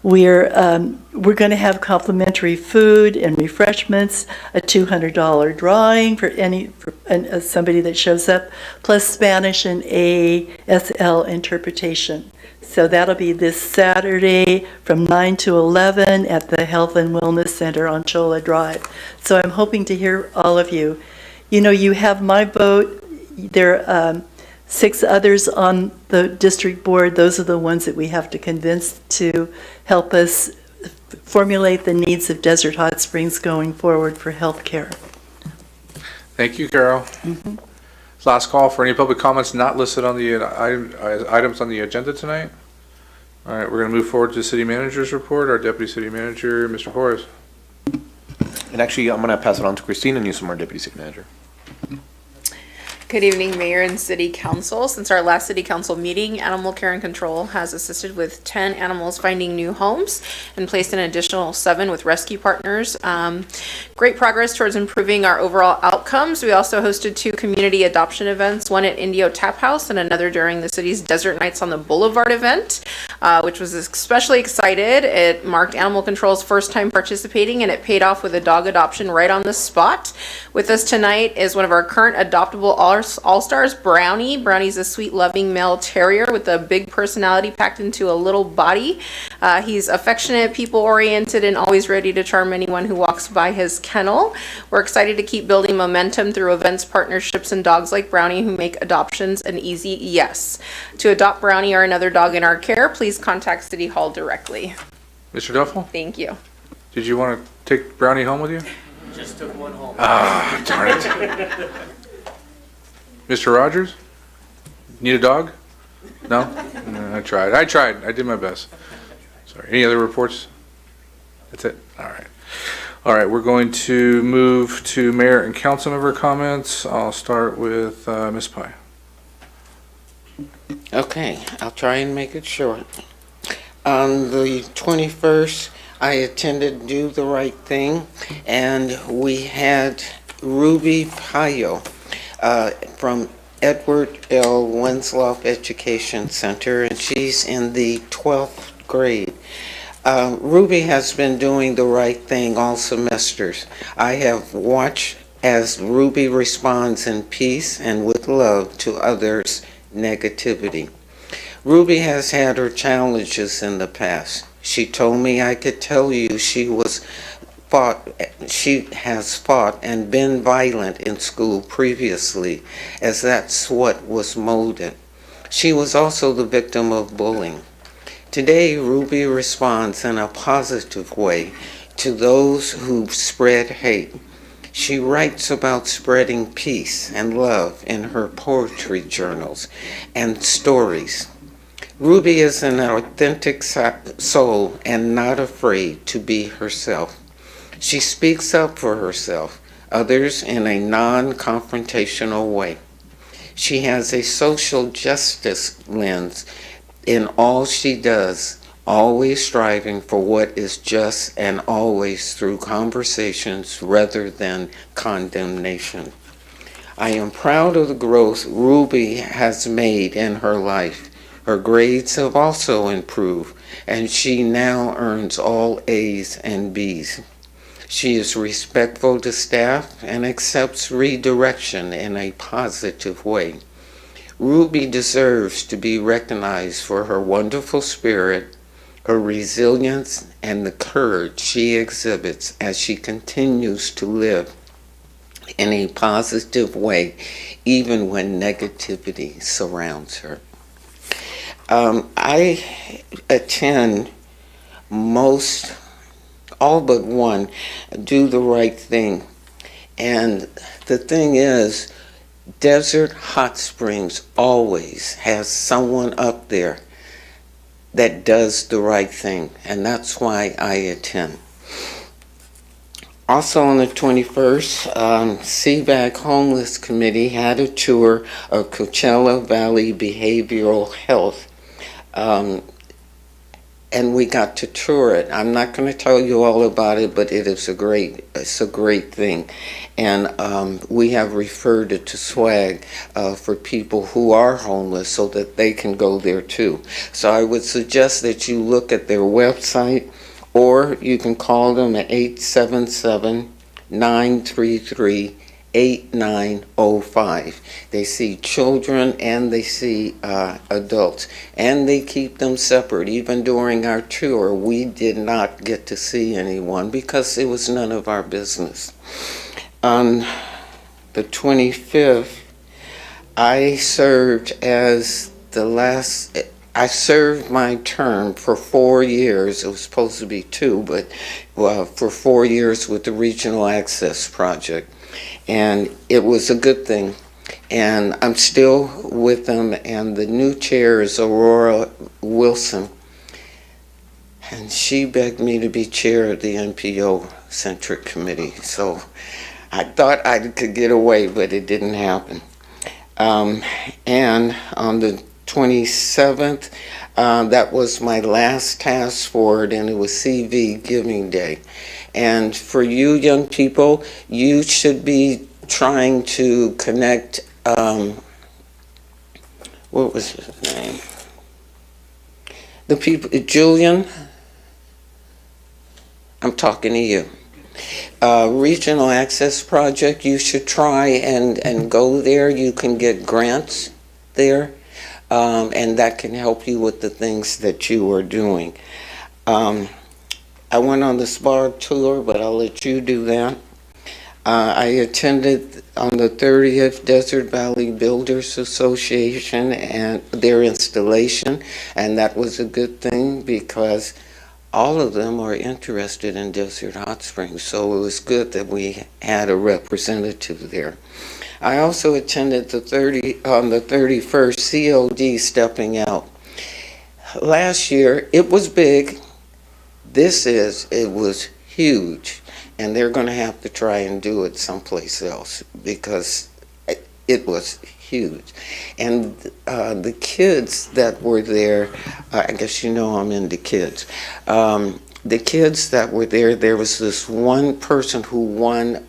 We're going to have complimentary food and refreshments, a $200 drawing for somebody that shows up, plus Spanish and ASL interpretation. So that'll be this Saturday from 9 to 11 at the Health and Wellness Center on Coachella Drive. So I'm hoping to hear all of you. You know, you have my vote. There are 6 others on the district board. Those are the ones that we have to convince to help us formulate the needs of Desert Hot Springs going forward for health care. Thank you, Carol. Last call for any public comments not listed on the items on the agenda tonight. All right, we're going to move forward to the city manager's report. Our deputy city manager, Mr. Horace. And actually, I'm going to pass it on to Christine and use some more deputy city manager. Good evening, Mayor and City Council. Since our last City Council meeting, Animal Care and Control has assisted with 10 animals finding new homes and placed an additional 7 with rescue partners. Great progress towards improving our overall outcomes. We also hosted 2 community adoption events, one at Indio Tap House and another during the city's Desert Nights on the Boulevard event, which was especially excited. It marked Animal Control's first time participating, and it paid off with a dog adoption right on the spot. With us tonight is one of our current adoptable all-stars, Brownie. Brownie's a sweet, loving male terrier with a big personality packed into a little body. He's affectionate, people-oriented, and always ready to charm anyone who walks by his kennel. We're excited to keep building momentum through events, partnerships, and dogs like Brownie who make adoptions an easy yes. To adopt Brownie or another dog in our care, please contact City Hall directly. Mr. Duffel, Thank you. did you want to take Brownie home with you? Just took one home. Ah, darn it. Mr. Rogers, need a dog? No? No, I tried. I did my best. Sorry. Any other reports? That's it? All right. All right, we're going to move to mayor and council member comments. I'll start with Ms. Pye. Okay, I'll try and make it short. On the 21st, I attended Do the Right Thing, and we had Ruby Payo from Edward L. Winslow Education Center, and she's in the 12th grade. Ruby has been doing the right thing all semesters. I have watched as Ruby responds in peace and with love to others' negativity. Ruby has had her challenges in the past. She told me I could tell you she has fought and been violent in school previously, as that's what was molded. She was also the victim of bullying. Today, Ruby responds in a positive way to those who spread hate. She writes about spreading peace and love in her poetry journals and stories. Ruby is an authentic soul and not afraid to be herself. She speaks up for herself, others in a non-confrontational way. She has a social justice lens in all she does, always striving for what is just and always through conversations rather than condemnation. I am proud of the growth Ruby has made in her life. Her grades have also improved, and she now earns all A's and B's. She is respectful to staff and accepts redirection in a positive way. Ruby deserves to be recognized for her wonderful spirit, her resilience, and the courage she exhibits as she continues to live in a positive way, even when negativity surrounds her. I attend all but one, Do the Right Thing. And the thing is, Desert Hot Springs always has someone up there that does the right thing, and that's why I attend. Also on the 21st, CVAC Homeless Committee had a tour of Coachella Valley Behavioral Health, and we got to tour it. I'm not going to tell you all about it, but it's a great thing. And we have referred it to SWAG for people who are homeless so that they can go there too. So I would suggest that you look at their website, or you can call them at 877-933-8905. They see children and they see adults, and they keep them separate. Even during our tour, we did not get to see anyone because it was none of our business. On the 25th, I served I served my term for 4 years. It was supposed to be 2, but for 4 years with the Regional Access Project. And it was a good thing. And I'm still with them, and the new chair is Aurora Wilson. And she begged me to be chair of the NPO-centric committee. So I thought I could get away, but it didn't happen. And on the 27th, that was my last task forward, and it was CV Giving Day. And for you young people, you should be trying to connect, what was his name? The people, Julian, I'm talking to you. Regional Access Project, you should try and go there. You can get grants there. And that can help you with the things that you are doing. I went on the SPAR tour, but I'll let you do that. I attended on the 30th Desert Valley Builders Association and their installation, and that was a good thing because all of them are interested in Desert Hot Springs, so it was good that we had a representative there. I also attended on the 31st COD Stepping Out. Last year, it was big. It was huge. And they're going to have to try and do it someplace else because it was huge. And the kids that were there, I guess you know I'm into kids. The kids that were there was this one person who won,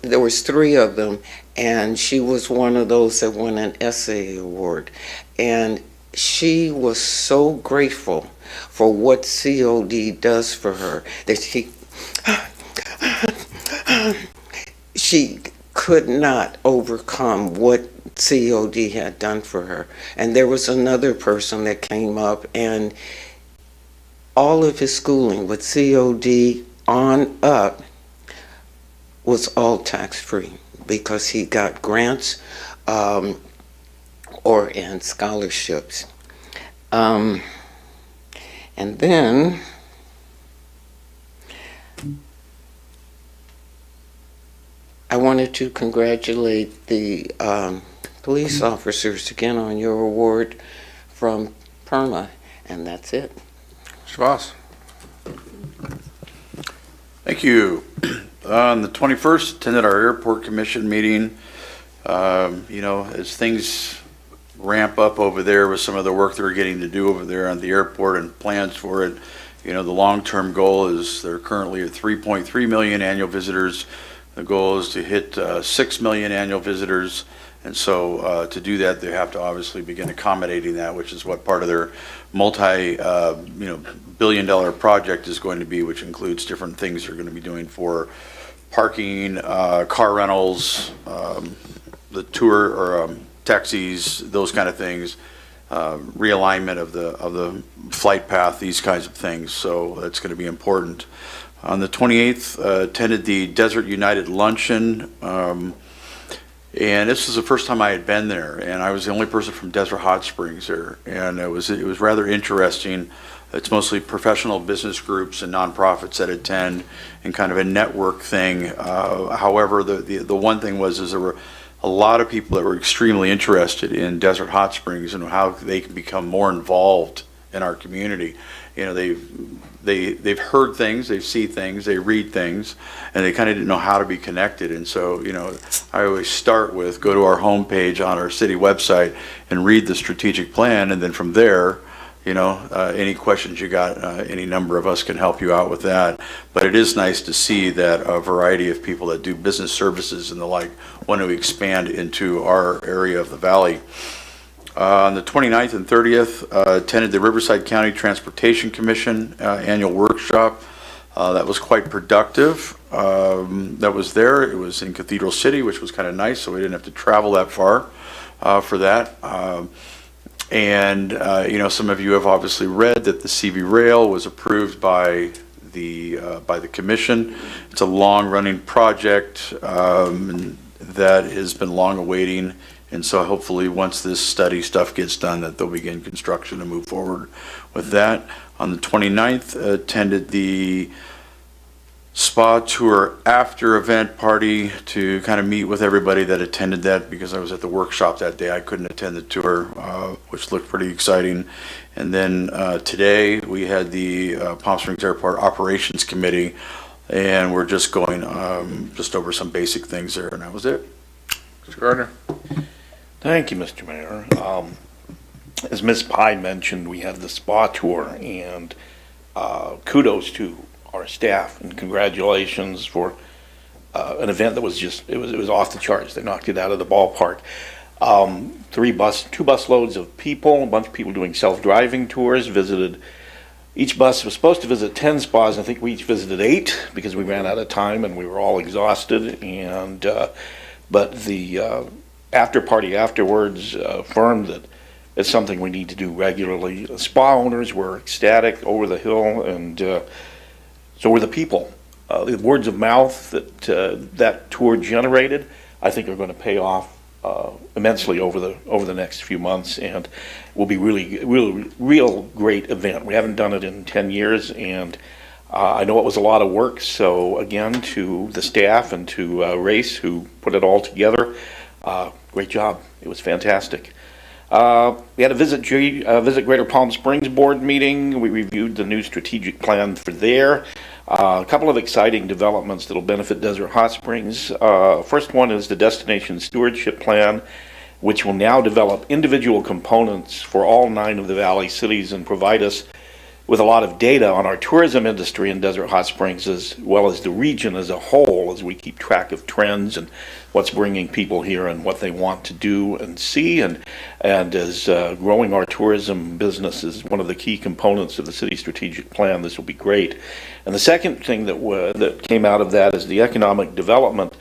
there was 3 of them, and she was one of those that won an essay award. And she was so grateful for what COD does for her that she could not overcome what COD had done for her. And there was another person that came up, and all of his schooling with COD on up was all tax-free because he got grants and scholarships. And then I wanted to congratulate the police officers again on your award from PERMA, and that's it. Mr. Voss. Thank you. On the 21st, attended our airport commission meeting. As things ramp up over there with some of the work they're getting to do over there on the airport and plans for it, the long-term goal is they're currently at 3.3 million annual visitors. The goal is to hit 6 million annual visitors. And so to do that, they have to obviously begin accommodating that, which is what part of their multi-billion-dollar project is going to be, which includes different things they're going to be doing for parking, car rentals, the tour or taxis, those kind of things, realignment of the flight path, these kinds of things. So that's going to be important. On the 28th, attended the Desert United Luncheon. And this was the first time I had been there, and I was the only person from Desert Hot Springs there, and it was rather interesting. It's mostly professional business groups and nonprofits that attend, and kind of a network thing. However, the one thing is there were a lot of people that were extremely interested in Desert Hot Springs and how they can become more involved in our community. You know, they've heard things, they see things, they read things, and they kind of didn't know how to be connected. And so, you know, I always start with go to our homepage on our city website and read the strategic plan, and then from there, you know, any questions you got, any number of us can help you out with that. But it is nice to see that a variety of people that do business services and the like want to expand into our area of the valley. On the 29th and 30th, attended the Riverside County Transportation Commission annual workshop. That was quite productive. That was there. It was in Cathedral City, which was kind of nice, so we didn't have to travel that far for that. You know, some of you have obviously read that the CV Rail was approved by the commission. It's a long-running project that has been long awaiting, and so hopefully once this study stuff gets done, that they'll begin construction and move forward with that. On the 29th, attended the spa tour after event party to kind of meet with everybody that attended that, because I was at the workshop that day. I couldn't attend the tour, which looked pretty exciting. And then today we had the Palm Springs Airport Operations Committee, and we're just going just over some basic things there, and that was it. Mr. Gardner. Thank you, Mr. Mayor. As Ms. Pye mentioned, we had the spa tour, and kudos to our staff and congratulations for an event that was just, it was off the charts. They knocked it out of the ballpark. Two bus loads of people, a bunch of people doing self-driving tours, visited. Each bus was supposed to visit 10 spas. I think we each visited 8 because we ran out of time and we were all exhausted. And but the after party afterwards affirmed that it's something we need to do regularly. The spa owners were ecstatic, over the hill, and so were the people. The words of mouth that that tour generated, I think, are going to pay off immensely over the next few months, and will be real great event. We haven't done it in 10 years, and I know it was a lot of work. So again, to the staff and to Race, who put it all together, great job. It was fantastic. We had a visit Greater Palm Springs board meeting. We reviewed the new strategic plan for there. A couple of exciting developments that will benefit Desert Hot Springs. First one is the Destination Stewardship Plan, which will now develop individual components for all 9 of the Valley cities and provide us with a lot of data on our tourism industry in Desert Hot Springs, as well as the region as a whole, as we keep track of trends and what's bringing people here and what they want to do and see, and as growing our tourism business is one of the key components of the city strategic plan. This will be great. And the second thing that came out of that is the economic development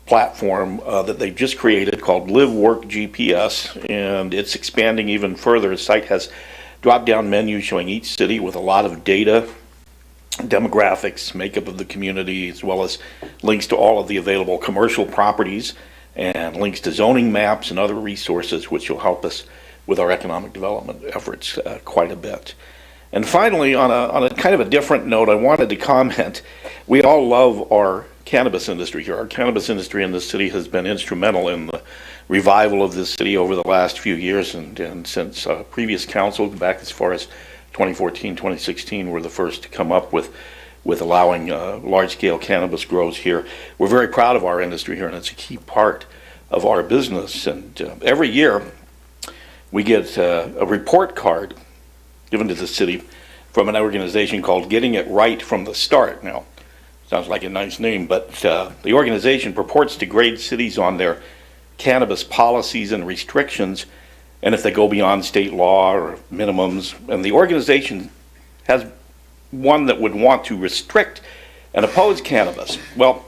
platform that they've just created called Live Work GPS, and it's expanding even further. The site has drop-down menus showing each city with a lot of data, demographics, makeup of the community, as well as links to all of the available commercial properties and links to zoning maps and other resources, which will help us with our economic development efforts quite a bit. And finally, on a kind of a different note, I wanted to comment. We all love our cannabis industry here. Our cannabis industry in this city has been instrumental in the revival of this city over the last few years, and since previous council, back as far as 2014, 2016, were the first to come up with allowing large-scale cannabis grows here. We're very proud of our industry here, and it's a key part of our business. And every year, we get a report card given to the city from an organization called Getting It Right from the Start. Now, sounds like a nice name, but the organization purports to grade cities on their cannabis policies and restrictions, and if they go beyond state law or minimums. And the organization has one that would want to restrict and oppose cannabis. Well,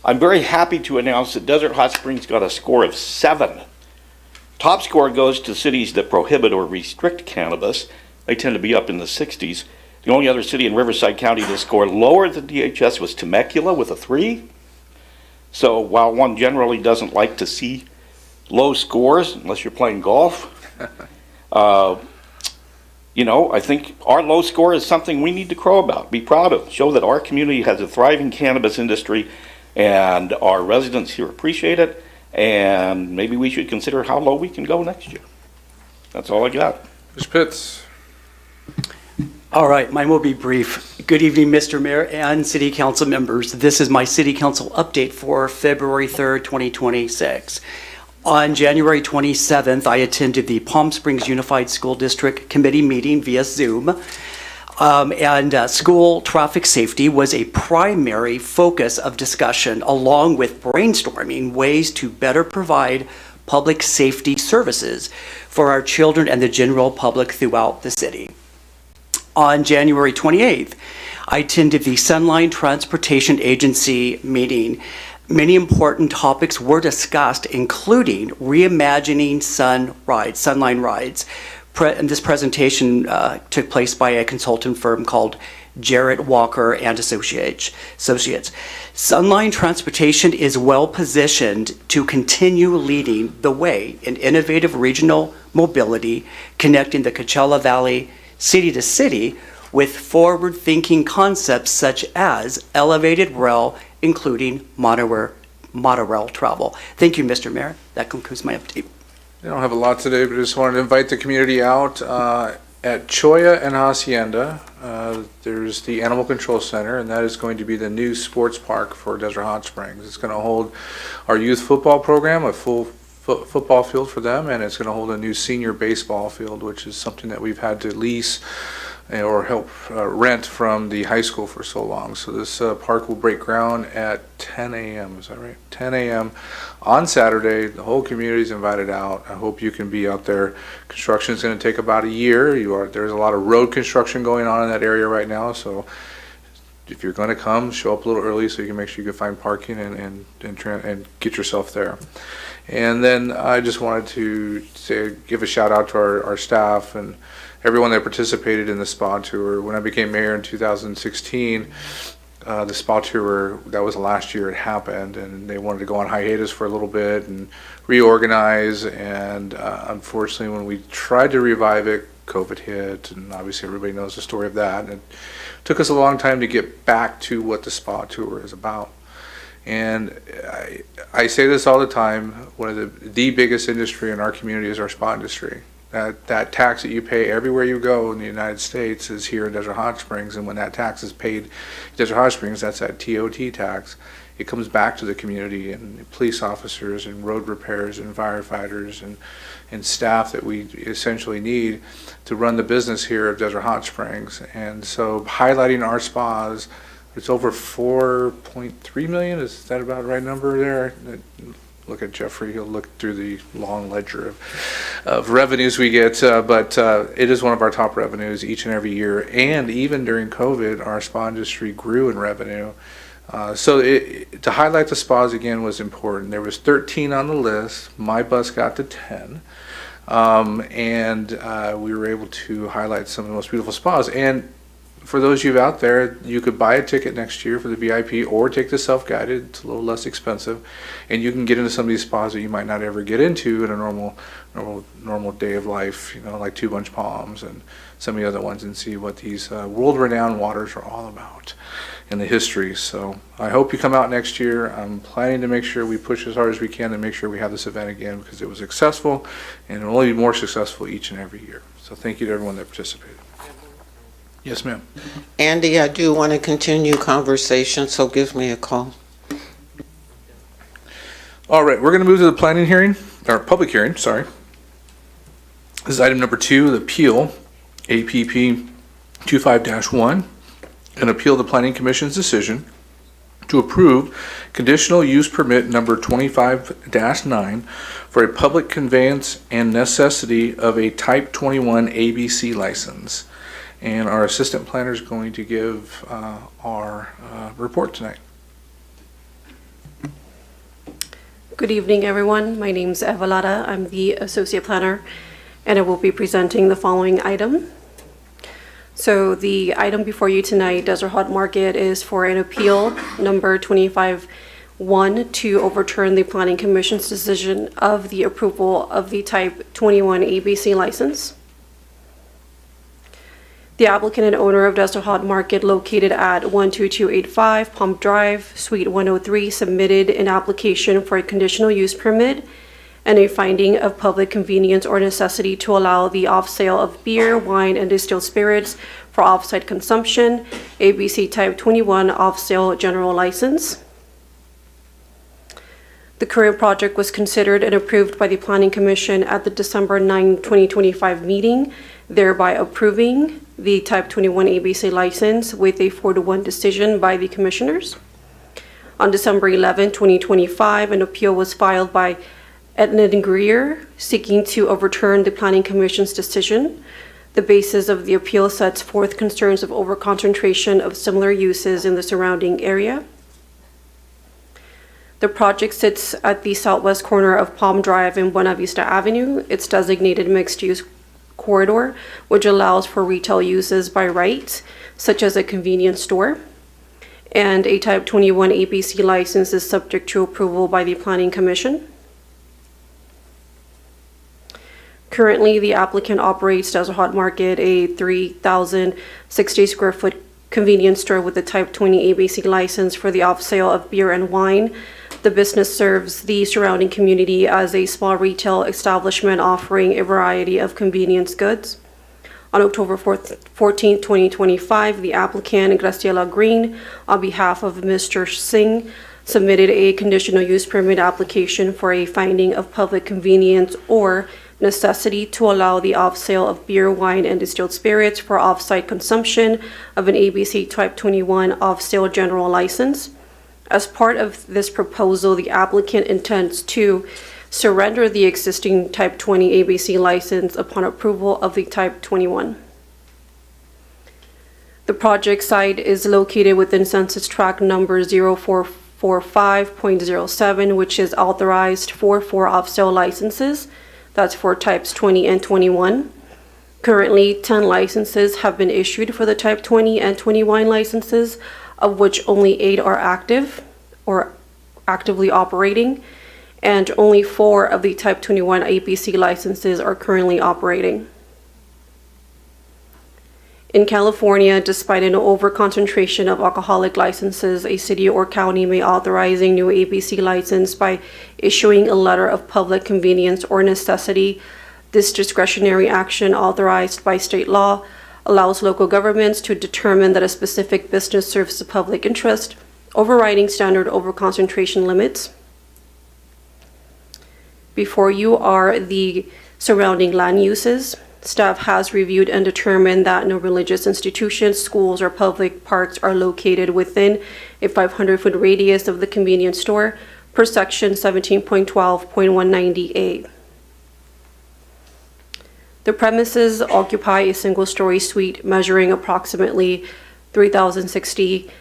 I'm very happy to announce that Desert Hot Springs got a score of 7. Top score goes to cities that prohibit or restrict cannabis. They tend to be up in the 60s. The only other city in Riverside County to score lower than DHS was Temecula with a 3. So while one generally doesn't like to see low scores unless you're playing golf, you know, I think our low score is something we need to crow about, be proud of, show that our community has a thriving cannabis industry and our residents here appreciate it, and maybe we should consider how low we can go next year. That's all I got. Mr. Pitts. All right, mine will be brief. Good evening, Mr. Mayor and City Council members. This is my City Council update for February 3rd, 2026. On January 27th, I attended the Palm Springs Unified School District Committee meeting via Zoom. School traffic safety was a primary focus of discussion, along with brainstorming ways to better provide public safety services for our children and the general public throughout the city. On January 28th, I attended the Sunline Transportation Agency meeting. Many important topics were discussed, including reimagining Sunline rides. And this presentation took place by a consultant firm called Jarrett Walker and Associates. Sunline Transportation is well positioned to continue leading the way in innovative regional mobility, connecting the Coachella Valley city to city with forward-thinking concepts such as elevated rail, including monorail travel. Thank you, Mr. Mayor. That concludes my update. I don't have a lot today, but I just wanted to invite the community out at Cholla and Hacienda. There's the Animal Control Center, and that is going to be the new sports park for Desert Hot Springs. It's going to hold our youth football program, a full football field for them, and it's going to hold a new senior baseball field, which is something that we've had to lease or help rent from the high school for so long. So this park will break ground at 10 a.m. Is that right? 10 a.m. on Saturday. The whole community is invited out. I hope you can be out there. Construction is going to take about a year. There's a lot of road construction going on in that area right now. So if you're going to come, show up a little early so you can make sure you can find parking and get yourself there. And then I just wanted to give a shout out to our staff and everyone that participated in the spa tour. When I became mayor in 2016, the spa tour, that was the last year it happened, and they wanted to go on hiatus for a little bit and reorganize. And unfortunately, when we tried to revive it, COVID hit, and obviously everybody knows the story of that. And it took us a long time to get back to what the spa tour is about. And I say this all the time, one of the biggest industry in our community is our spa industry. That tax that you pay everywhere you go in the United States is here in Desert Hot Springs, and when that tax is paid in Desert Hot Springs, that's that TOT tax. It comes back to the community and police officers and road repairs and firefighters and staff that we essentially need to run the business here of Desert Hot Springs. And so highlighting our spas, it's over 4.3 million. Is that about the right number there? Look at Jeffrey, he'll look through the long ledger of revenues we get, but it is one of our top revenues each and every year. And even during COVID, our spa industry grew in revenue. So to highlight the spas again was important. There was 13 on the list. My bus got to 10. And we were able to highlight some of the most beautiful spas. And for those of you out there, you could buy a ticket next year for the VIP or take the self-guided. It's a little less expensive, and you can get into some of these spas that you might not ever get into in a normal day of life, like Two Bunch Palms and some of the other ones, and see what these world-renowned waters are all about in the history. So I hope you come out next year. I'm planning to make sure we push as hard as we can to make sure we have this event again, because it was successful, and it will only be more successful each and every year. So thank you to everyone that participated. Yes, ma'am. Andy, I do want to continue conversation, so give me a call. All right, we're going to move to the planning hearing, or public hearing, sorry. This is item number 2, the appeal, APP 25-1, an appeal the Planning Commission's decision to approve conditional use permit number 25-9 for a public conveyance and necessity of a Type 21 ABC license. And our assistant planner is going to give our report tonight. Good evening, everyone. My name is Evalada. I'm the associate planner, and I will be presenting the following item. So the item before you tonight, Desert Hot Market, is for an appeal number 25-1 to overturn the Planning Commission's decision of the approval of the Type 21 ABC license. The applicant and owner of Desert Hot Market located at 12285 Palm Drive, Suite 103, submitted an application for a conditional use permit and a finding of public convenience or necessity to allow the off-sale of beer, wine, and distilled spirits for off-site consumption, ABC Type 21 off-sale general license. The current project was considered and approved by the Planning Commission at the December 9, 2025 meeting, thereby approving the Type 21 ABC license with a 4-to-1 decision by the Commissioners. On December 11, 2025, an appeal was filed by Atwell Greer seeking to overturn the Planning Commission's decision. The basis of the appeal sets forth concerns of overconcentration of similar uses in the surrounding area. The project sits at the southwest corner of Palm Drive and Buena Vista Avenue. It's designated mixed-use corridor, which allows for retail uses by right, such as a convenience store. And a Type 21 ABC license is subject to approval by the Planning Commission. Currently, the applicant operates Desert Hot Market, a 3,060 square foot convenience store with a Type 20 ABC license for the off-sale of beer and wine. The business serves the surrounding community as a small retail establishment offering a variety of convenience goods. On October 14, 2025, the applicant, Graciela Green, on behalf of Mr. Singh, submitted a conditional use permit application for a finding of public convenience or necessity to allow the off-sale of beer, wine, and distilled spirits for off-site consumption of an ABC Type 21 off-sale general license. As part of this proposal, the applicant intends to surrender the existing Type 20 ABC license upon approval of the Type 21. The project site is located within Census Tract number 0445.07, which is authorized for 4 off-sale licenses. That's for Types 20 and 21. Currently, 10 licenses have been issued for the Type 20 and 21 licenses, of which only 8 are active or actively operating, and only 4 of the Type 21 ABC licenses are currently operating. In California, despite an overconcentration of alcoholic licenses, a city or county may authorize a new ABC license by issuing a letter of public convenience or necessity. This discretionary action, authorized by state law, allows local governments to determine that a specific business serves the public interest, overriding standard overconcentration limits. Before you are the surrounding land uses. Staff has reviewed and determined that no religious institutions, schools, or public parks are located within a 500-foot radius of the convenience store per section 17.12.190A. The premises occupy a single-story suite measuring approximately 3,060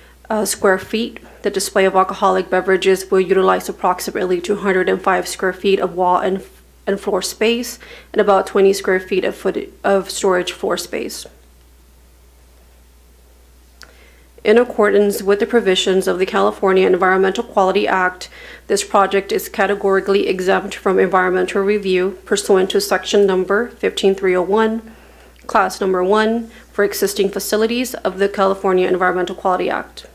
square feet. The display of alcoholic beverages will utilize approximately 205 square feet of wall and floor space and about 20 square feet of storage floor space. In accordance with the provisions of the California Environmental Quality Act, this project is categorically exempt from environmental review pursuant to section number 15301, class number 1 for existing facilities of the California Environmental Quality Act.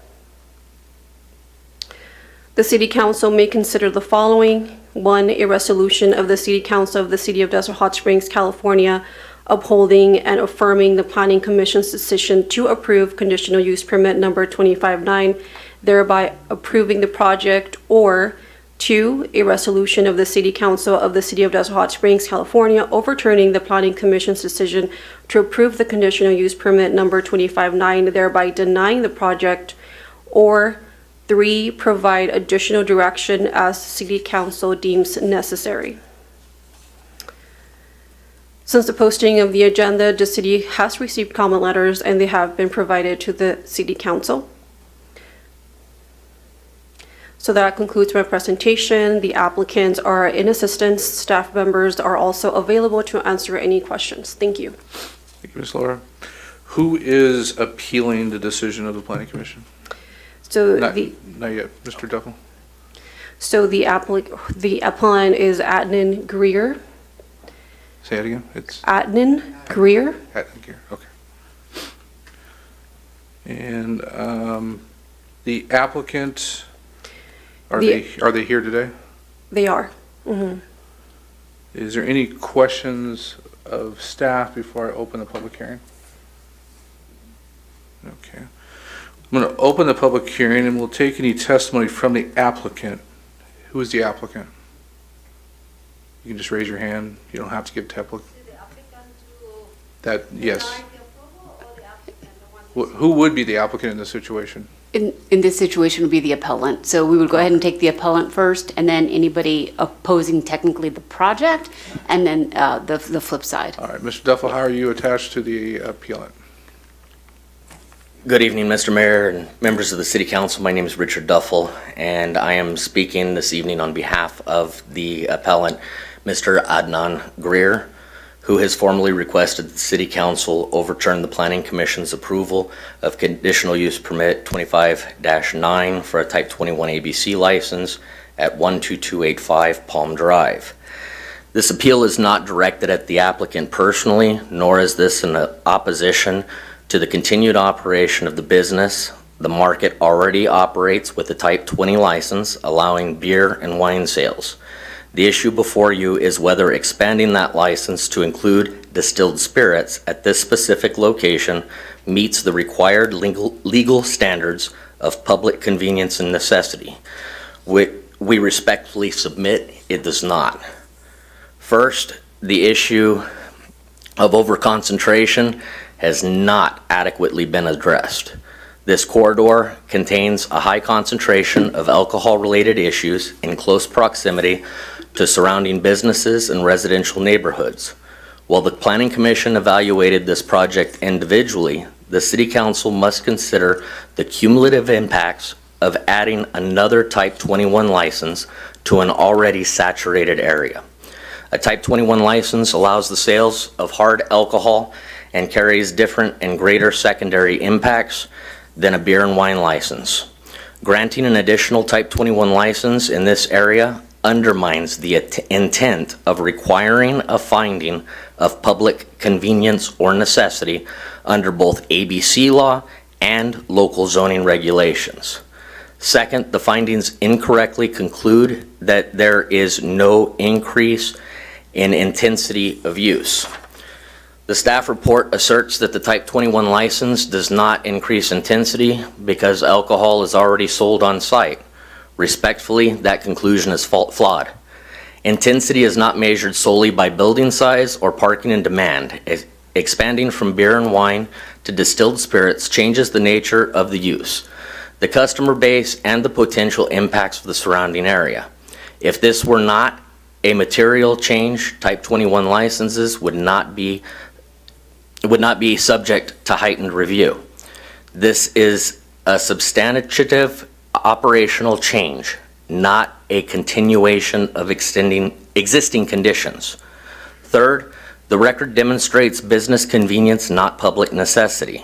The City Council may consider the following. 1, a resolution of the City Council of the City of Desert Hot Springs, California, upholding and affirming the Planning Commission's decision to approve conditional use permit number 259, thereby approving the project. Or 2, a resolution of the City Council of the City of Desert Hot Springs, California, overturning the Planning Commission's decision to approve the conditional use permit number 259, thereby denying the project. Or 3, provide additional direction as City Council deems necessary. Since the posting of the agenda, the city has received comment letters and they have been provided to the City Council. So that concludes my presentation. The applicants are in assistance. Staff members are also available to answer any questions. Thank you. Thank you, Ms. Laura. Who is appealing the decision of the Planning Commission? So Not yet, Mr. Duffel. So the appellant is Atwell Greer. Say it again. It's Atwell Greer. Atwell Greer. Okay. And the applicant, are The- they here today? They are. Mhm. Is there any questions of staff before I open the public hearing? Okay. I'm going to open the public hearing and we'll take any testimony from the applicant. Who is the applicant? You can just raise your hand. You don't have to give template. That, yes. Who would be the applicant in this situation? In this situation would be the appellant. So we would go ahead and take the appellant first, and then anybody opposing technically the project, and then the flip side. All right, Mr. Duffel, how are you attached to the appellant? Good evening, Mr. Mayor and members of the City Council. My name is Richard Duffel, and I am speaking this evening on behalf of the appellant, Mr. Adnan Greer, who has formally requested the City Council overturn the Planning Commission's approval of Conditional Use Permit 25-9 for a Type 21 ABC license at 12285 Palm Drive. This appeal is not directed at the applicant personally, nor is this an opposition to the continued operation of the business. The market already operates with a Type 20 license, allowing beer and wine sales. The issue before you is whether expanding that license to include distilled spirits at this specific location meets the required legal standards of public convenience and necessity. We respectfully submit it does not. First, the issue of overconcentration has not adequately been addressed. This corridor contains a high concentration of alcohol-related issues in close proximity to surrounding businesses and residential neighborhoods. While the Planning Commission evaluated this project individually, the City Council must consider the cumulative impacts of adding another Type 21 license to an already saturated area. A Type 21 license allows the sales of hard alcohol and carries different and greater secondary impacts than a beer and wine license. Granting an additional Type 21 license in this area undermines the intent of requiring a finding of public convenience or necessity under both ABC law and local zoning regulations. Second, the findings incorrectly conclude that there is no increase in intensity of use. The staff report asserts that the Type 21 license does not increase intensity because alcohol is already sold on site. Respectfully, that conclusion is flawed. Intensity is not measured solely by building size or parking and demand. Expanding from beer and wine to distilled spirits changes the nature of the use, the customer base, and the potential impacts of the surrounding area. If this were not a material change, Type 21 licenses would not be subject to heightened review. This is a substantive operational change, not a continuation of existing conditions. Third, the record demonstrates business convenience, not public necessity.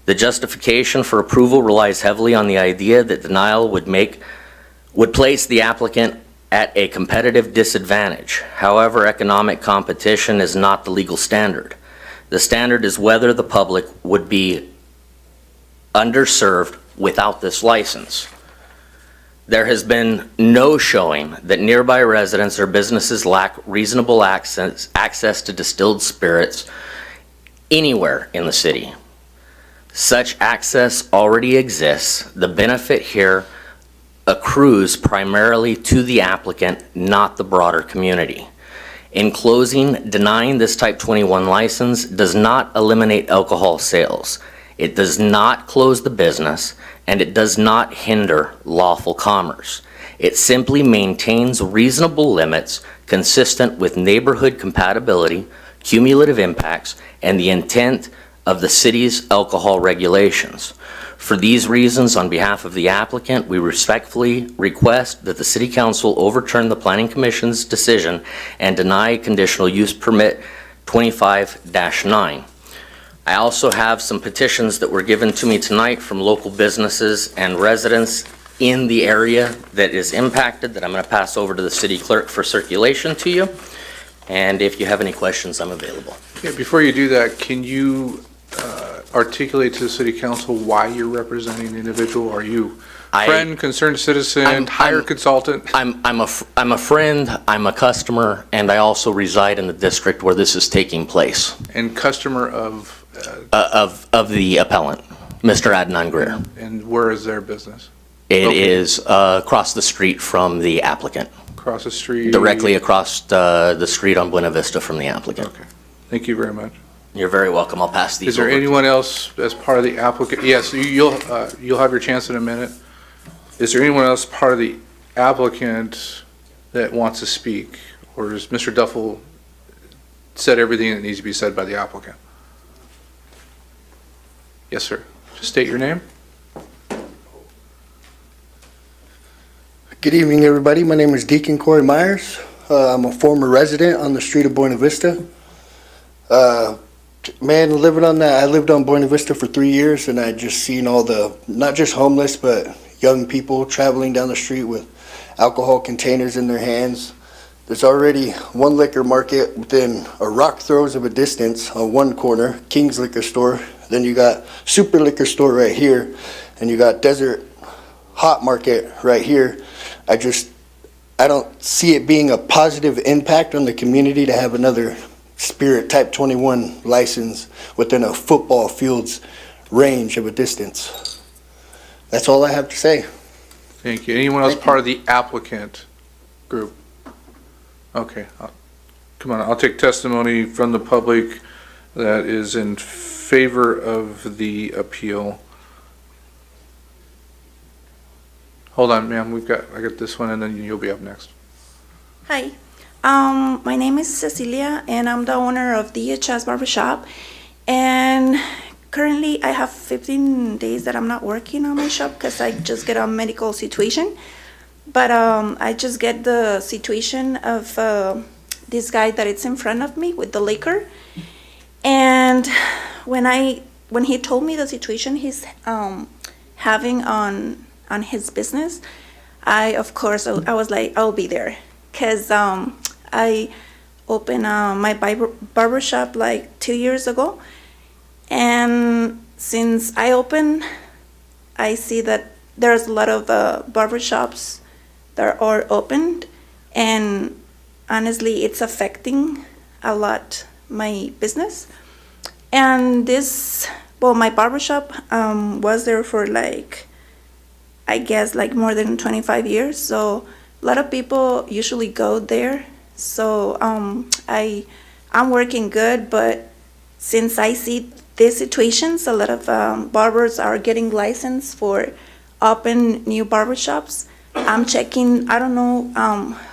The justification for approval relies heavily on the idea that denial would place the applicant at a competitive disadvantage. However, economic competition is not the legal standard. The standard is whether the public would be underserved without this license. There has been no showing that nearby residents or businesses lack reasonable access to distilled spirits anywhere in the city. Such access already exists. The benefit here accrues primarily to the applicant, not the broader community. In closing, denying this Type 21 license does not eliminate alcohol sales. It does not close the business, and it does not hinder lawful commerce. It simply maintains reasonable limits consistent with neighborhood compatibility, cumulative impacts, and the intent of the city's alcohol regulations. For these reasons, on behalf of the applicant, we respectfully request that the City Council overturn the Planning Commission's decision and deny conditional use permit 25-9. I also have some petitions that were given to me tonight from local businesses and residents in the area that is impacted that I'm going to pass over to the city clerk for circulation to you. And if you have any questions, I'm available. Okay, before you do that, can you articulate to the city council why you're representing the individual? Are you I- friend, concerned citizen, I'm- hired consultant? I'm a friend, I'm a customer, and I also reside in the district where this is taking place, And customer of, of the appellant, Mr. Adnan Greer. and where is their business? It Okay. is across the street from the applicant, Across the street? directly across the street on Buena Vista from the applicant. Okay. Thank you very much. You're very welcome. I'll pass these Is there over. anyone else as part of the applicant? Yes, you'll have your chance in a minute. Is there anyone else part of the applicant that wants to speak? Or has Mr. Duffel said everything that needs to be said by the applicant? Yes, sir. Just state your name. Good evening, everybody. My name is Deacon Corey Myers. I'm a former resident on the street of Buena Vista. Man, I lived on Buena Vista for 3 years, and I just seen all the, not just homeless, but young people traveling down the street with alcohol containers in their hands. There's already one liquor market within a rock throws of a distance on one corner, King's Liquor Store. Then you got Super Liquor Store right here, and you got Desert Hot Market right here. I don't see it being a positive impact on the community to have another Spirit Type 21 license within a football field's range of a distance. That's all I have to say. Thank you. Anyone else part of the applicant group? Okay. Come on, I'll take testimony from the public that is in favor of the appeal. Hold on, ma'am, I got this one, and then you'll be up next. Hi, my name is Cecilia, and I'm the owner of DHS Barbershop. And currently, I have 15 days that I'm not working on my shop because I just get a medical situation. But I just get the situation of this guy that is in front of me with the liquor. And when he told me the situation he's having on his business, I was like, I'll be there. Because I opened my barber shop like 2 years ago. And since I opened, I see that there's a lot of barber shops that are opened. And honestly, it's affecting a lot my business. And my barber shop was there for I guess more than 25 years. So a lot of people usually go there. So I'm working good, but since I see these situations, a lot of barbers are getting licensed for open new barbershops. I'm checking, I don't know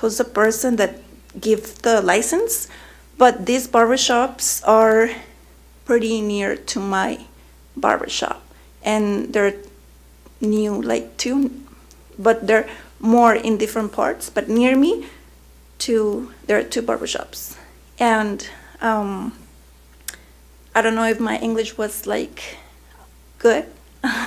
who's the person that gives the license, but these barbershops are pretty near to my barbershop. And they're new, two, but they're more in different parts, but near me, there are two barbershops. And I don't know if my English was good.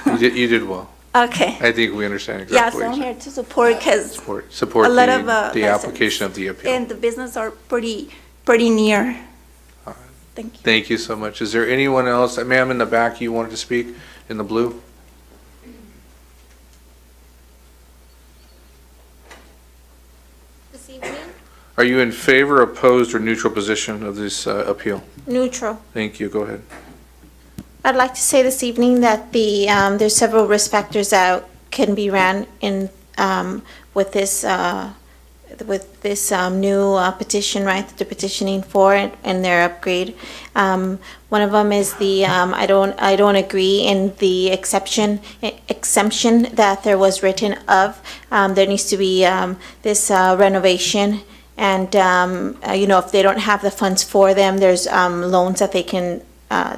You did well. Okay. I think we understand Yeah, exactly so what I'm you're here to support because saying. Support a lot of the license. application of the appeal. And the business are pretty near. Thank you. Thank you so much. Is there anyone else, ma'am, in the back, you wanted to speak in the blue? This evening? Are you in favor, opposed, or neutral position of this appeal? Neutral. Thank you. Go ahead. I'd like to say this evening that there's several risk factors that can be ran in with this new petition, right, that they're petitioning for and their upgrade. One of them is I don't agree in the exemption that there was written of. There needs to be this renovation, and if they don't have the funds for them, there's loans that they can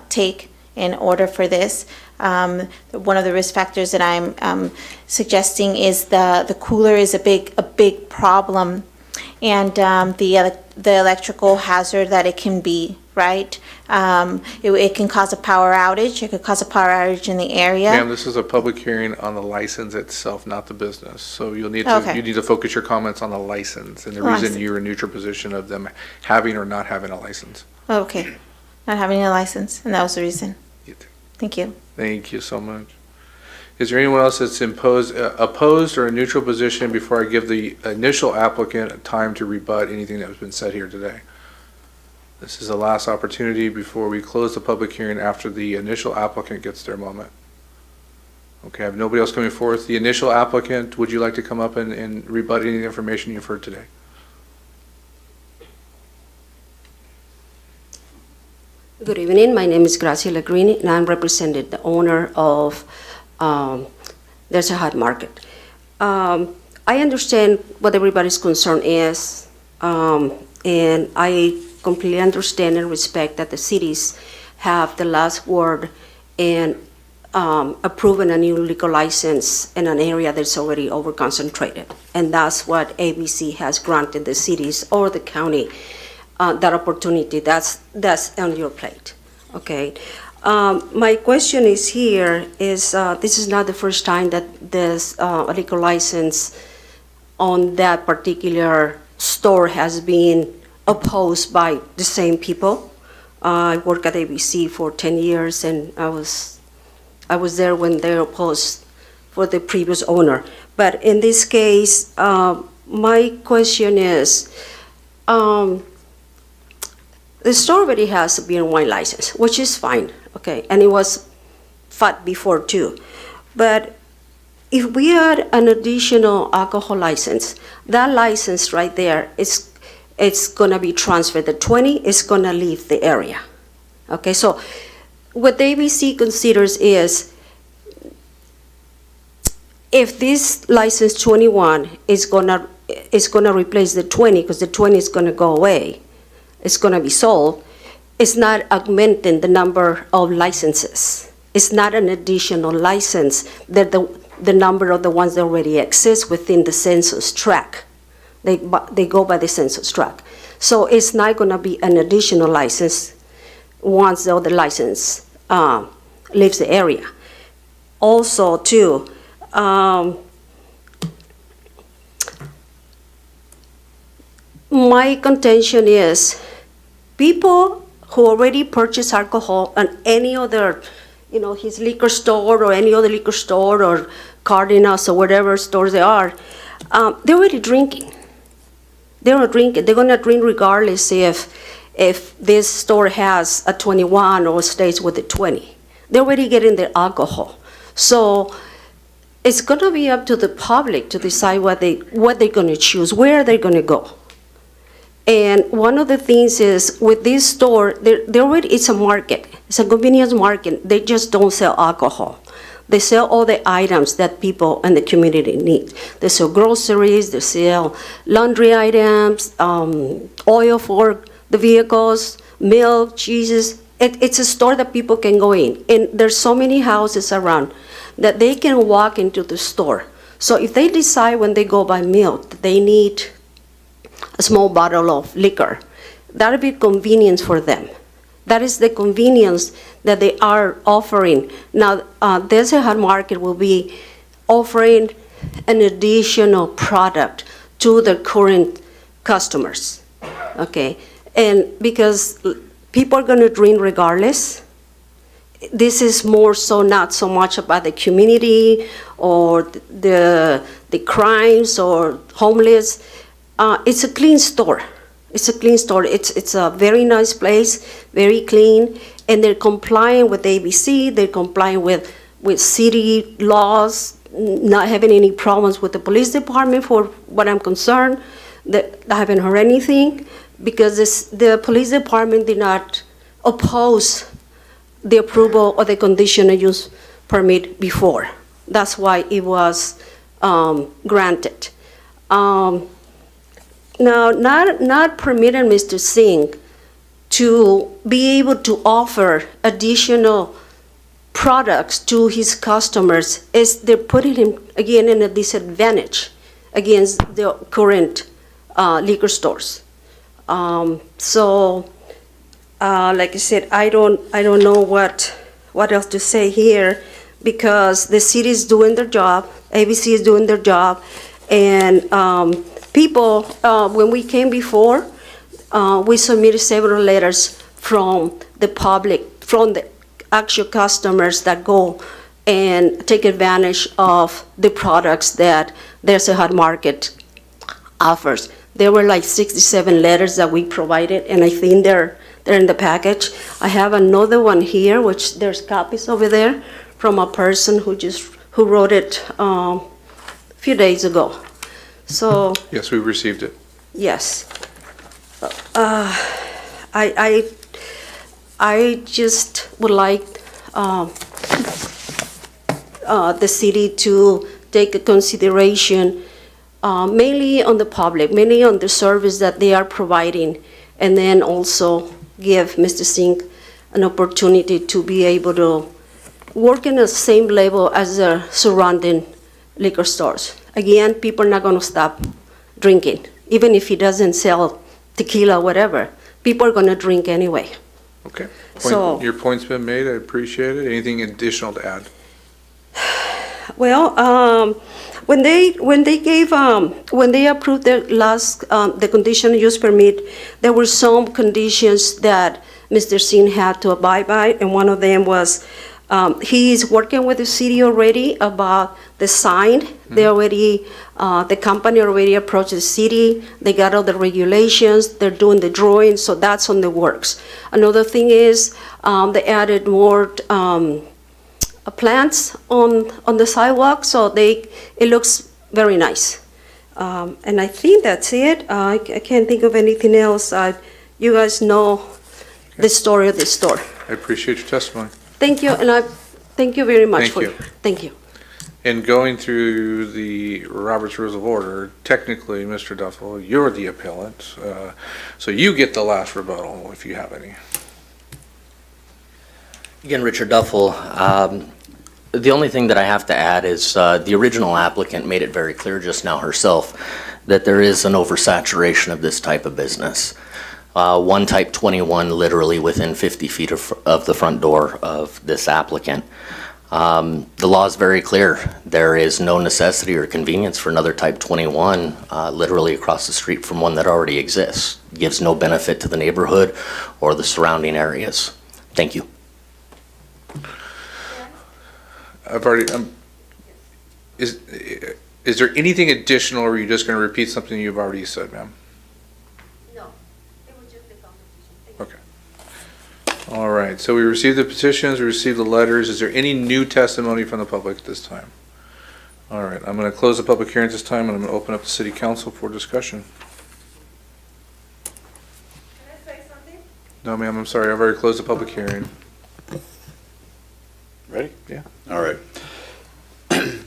take in order for this. One of the risk factors that I'm suggesting is the cooler is a big problem, and the electrical hazard that it can be, right? It can cause a power outage. It could cause a power outage in the area. Ma'am, this is a public hearing on the license itself, not the business. So you need to focus your comments on the license and the reason you're in neutral position of them having or not having a license. Okay, not having a license, and that was the reason. Thank you. Thank you so much. Is there anyone else that's opposed or a neutral position before I give the initial applicant time to rebut anything that has been said here today? This is the last opportunity before we close the public hearing after the initial applicant gets their moment. Okay, I have nobody else coming forth. The initial applicant, would you like to come up and rebut any of the information you've heard today? Good evening. My name is Graciela Green, and I'm representing the owner of There's a Hot Market. I understand what everybody's concern is, and I completely understand and respect that the cities have the last word in approving a new liquor license in an area that's already overconcentrated. And that's what ABC has granted the cities or the county that opportunity. That's on your plate, okay? My question is here is, this is not the first time that this liquor license on that particular store has been opposed by the same people. I worked at ABC for 10 years, and I was there when they opposed for the previous owner. But in this case, my question is, the store already has a beer and wine license, which is fine, okay, and it was fought before too. But if we add an additional alcohol license, that license right there it's gonna be transferred. The 20 is gonna leave the area. Okay, so what the ABC considers is, if this license 21 is gonna replace the 20, because the 20 is gonna go away, it's gonna be sold, it's not augmenting the number of licenses. It's not an additional license that the number of the ones that already exist within the census tract. They go by the census tract. So it's not going to be an additional license once the other license leaves the area. Also, too, my contention is people who already purchase alcohol at any other, his liquor store or any other liquor store or Cardinals or whatever stores they are, they're already drinking. They're drinking. They're going to drink regardless if this store has a 21 or stays with the 20. They're already getting their alcohol. So it's going to be up to the public to decide what they're going to choose, where they're going to go. And one of the things is with this store, it's a market. It's a convenience market. They just don't sell alcohol. They sell all the items that people in the community need. They sell groceries, they sell laundry items, oil for the vehicles, milk, cheeses. It's a store that people can go in. And there's so many houses around that they can walk into the store. So if they decide when they go buy milk that they need a small bottle of liquor, that'll be convenience for them. That is the convenience that they are offering. Now, There's a Hot Market will be offering an additional product to the current customers, okay? And because people are gonna drink regardless, this is more so not so much about the community or the crimes or homeless. It's a clean store. It's a clean store. It's a very nice place, very clean, and they're complying with ABC. They're complying with city laws, not having any problems with the police department. For what I'm concerned, that I haven't heard anything because the police department did not oppose the approval of the conditional use permit before. That's why it was granted. Now, not permitting Mr. Singh to be able to offer additional products to his customers is they're putting him again in a disadvantage against the current liquor stores. Like I said, I don't know what else to say here because the city is doing their job, ABC is doing their job, and people, when we came before, we submitted several letters from the public, from the actual customers that go and take advantage of the products that There's a Hot Market offers. There were like 67 letters that we provided, and I think they're in the package. I have another one here, which there's copies over there from a person who wrote it a few days ago. So Yes, we received it. yes, I just would like the city to take a consideration mainly on the public, mainly on the service that they are providing, and then also give Mr. Singh an opportunity to be able to work in the same level as the surrounding liquor stores. Again, people are not going to stop drinking, even if he doesn't sell tequila, whatever. People are going to drink anyway. Okay. So- Your point's been made. I appreciate it. Anything additional to add? Well, when they approved the conditional use permit, there were some conditions that Mr. Singh had to abide by, and one of them was he is working with the city already about the sign. They already, the company already approached the city. They got all the regulations. They're doing the drawings, so that's on the works. Another thing is they added more plants on the sidewalk, so it looks very nice. And I think that's it. I can't think of anything else. You guys know the story of the store. I appreciate your testimony. Thank you, and I thank you very much Thank you. Thank you. In going through the Robert's Rules of Order, technically, Mr. Duffel, you're the appellant, so you get the last rebuttal if you have any. Again, Richard Duffel, the only thing that I have to add is the original applicant made it very clear just now herself that there is an oversaturation of this type of business. One type 21 literally within 50 feet of the front door of this applicant. The law is very clear. There is no necessity or convenience for another type 21 literally across the street from one that already exists. It gives no benefit to the neighborhood or the surrounding areas. Thank you. I've already, is there anything additional, or are you just going to repeat something you've already said, ma'am? No, it was just a conversation. Okay. All right, so we received the petitions, we received the letters. Is there any new testimony from the public at this time? All right, I'm going to close the public hearing at this time, and I'm going to open up the city council for discussion. Can I say something? No, ma'am, I'm sorry, I've already closed the public hearing. Ready? Yeah. All right.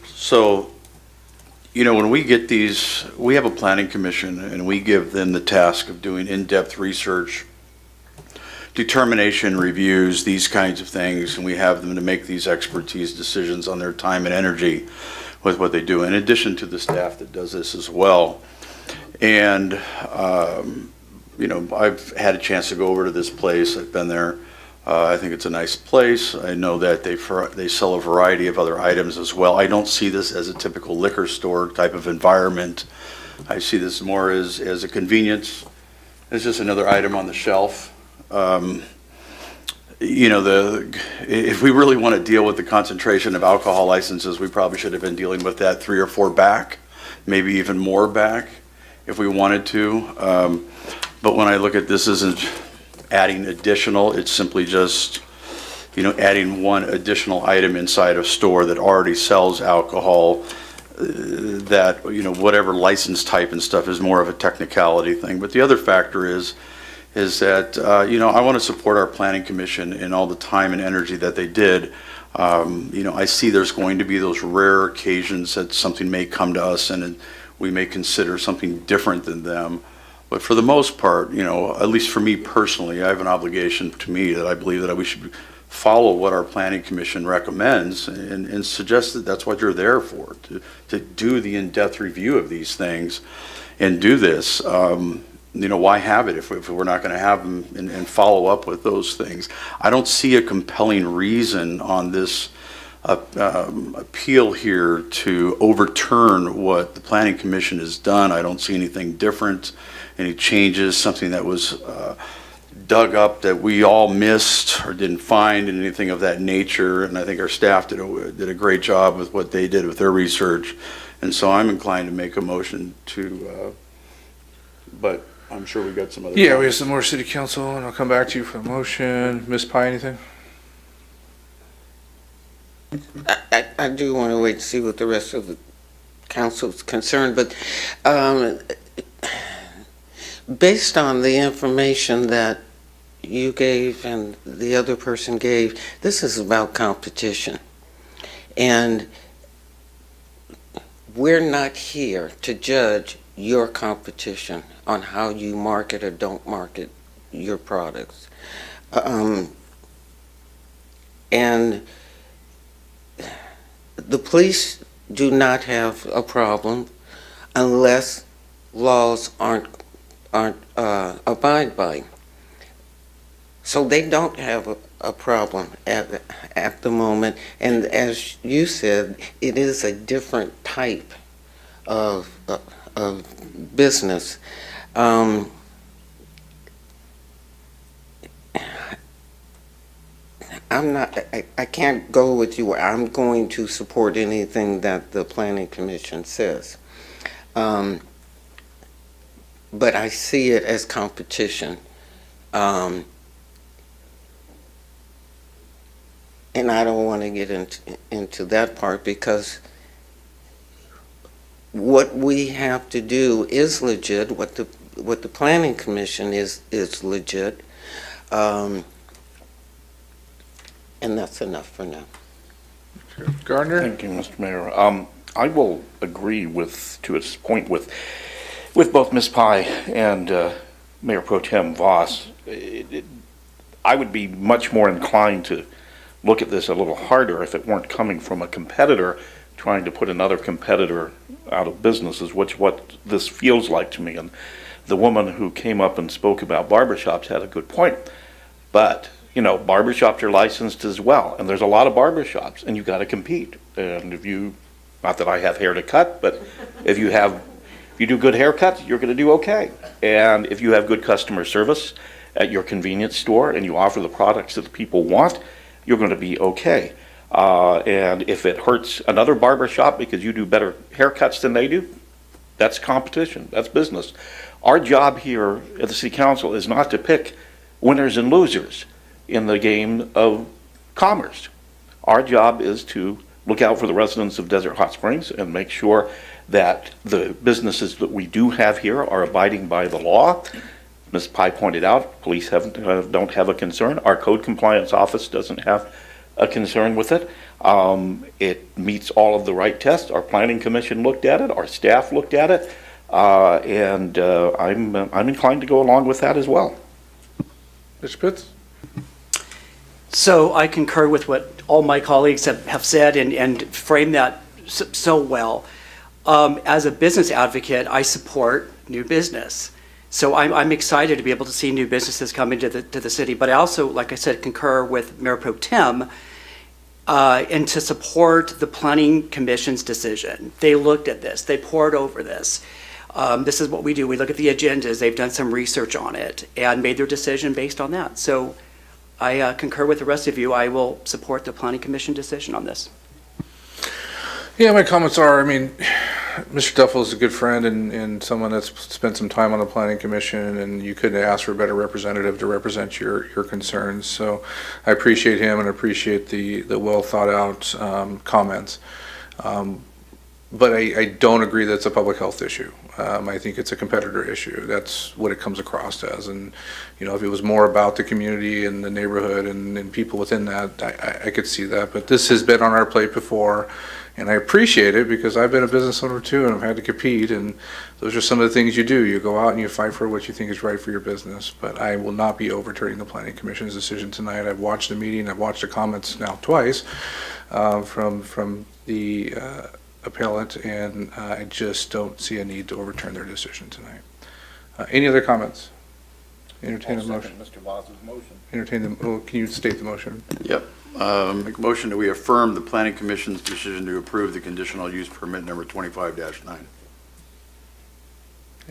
So, you know, when we get these, we have a planning commission and we give them the task of doing in-depth research, determination reviews, these kinds of things, and we have them to make these expertise decisions on their time and energy with what they do, in addition to the staff that does this as well. And, you know, I've had a chance to go over to this place. I've been there. I think it's a nice place. I know that they sell a variety of other items as well. I don't see this as a typical liquor store type of environment. I see this more as a convenience. It's just another item on the shelf. You know, if we really want to deal with the concentration of alcohol licenses, we probably should have been dealing with that 3 or 4 back, maybe even more back if we wanted to. But when I look at this, isn't adding additional, it's simply just, you know, adding one additional item inside a store that already sells alcohol, that, you know, whatever license type and stuff is more of a technicality thing. But the other factor is that, you know, I want to support our planning commission in all the time and energy that they did. You know, I see there's going to be those rare occasions that something may come to us and we may consider something different than them. But for the most part, you know, at least for me personally, I have an obligation to me that I believe that we should follow what our planning commission recommends and suggest that that's what you're there for, to do the in-depth review of these things and do this. You know, why have it if we're not going to have them and follow up with those things? I don't see a compelling reason on this appeal here to overturn what the planning commission has done. I don't see anything different, any changes, something that was dug up that we all missed or didn't find and anything of that nature. And I think our staff did a great job with what they did with their research. And so I'm inclined to make a motion to, but I'm sure we've got some other. Yeah, we have some more city council, and I'll come back to you for the motion. Ms. Pye, anything? I do want to wait to see what the rest of the council's concerned, but based on the information that you gave and the other person gave, this is about competition. And we're not here to judge your competition on how you market or don't market your products. And the police do not have a problem unless laws aren't abide by. So they don't have a problem at the moment. And as you said, it is a different type of business. I can't go with you. I'm going to support anything that the Planning Commission says. But I see it as competition. And I don't want to get into that part, because what we have to do is legit. What the Planning Commission is legit. And that's enough for now. Gardner? Thank you, Mr. Mayor. I will agree to its point with both Ms. Pye and Mayor Pro Tem Voss. I would be much more inclined to look at this a little harder if it weren't coming from a competitor trying to put another competitor out of business, is what this feels like to me. And the woman who came up and spoke about barbershops had a good point. But you know, barbershops are licensed as well, and there's a lot of barbershops, and you got to compete. And if you, not that I have hair to cut, but if you do good haircuts, you're going to do okay. And if you have good customer service at your convenience store and you offer the products that the people want, you're going to be okay. And if it hurts another barbershop because you do better haircuts than they do, that's competition, that's business. Our job here at the City Council is not to pick winners and losers in the game of commerce. Our job is to look out for the residents of Desert Hot Springs and make sure that the businesses that we do have here are abiding by the law. Ms. Pye pointed out, police don't have a concern. Our code compliance office doesn't have a concern with it. It meets all of the right tests. Our planning commission looked at it. Our staff looked at it. And I'm inclined to go along with that as well. Mr. Pitts? So I concur with what all my colleagues have said and framed that so well. As a business advocate, I support new business. So I'm excited to be able to see new businesses come into the city. But I also, like I said, concur with Mayor Pro Tem and to support the Planning Commission's decision. They looked at this. They pored over this. This is what we do. We look at the agendas. They've done some research on it and made their decision based on that. So I concur with the rest of you. I will support the Planning Commission decision on this. Yeah, my comments are, I mean, Mr. Duffel is a good friend and someone that's spent some time on the Planning Commission, and you couldn't ask for a better representative to represent your concerns. So I appreciate him and appreciate the well thought out comments. But I don't agree that it's a public health issue. I think it's a competitor issue. That's what it comes across as. And, you know, if it was more about the community and the neighborhood and people within that, I could see that. But this has been on our plate before, and I appreciate it because I've been a business owner too, and I've had to compete. And those are some of the things you do. You go out and you fight for what you think is right for your business. But I will not be overturning the Planning Commission's decision tonight. I've watched the meeting. I've watched the comments now twice from the appellant, and I just don't see a need to overturn their decision tonight. Any other comments? Entertain a motion. Mr. Voss's motion. Can you state the motion? Yep. Make a motion that we affirm the Planning Commission's decision to approve the conditional use permit number 25-9.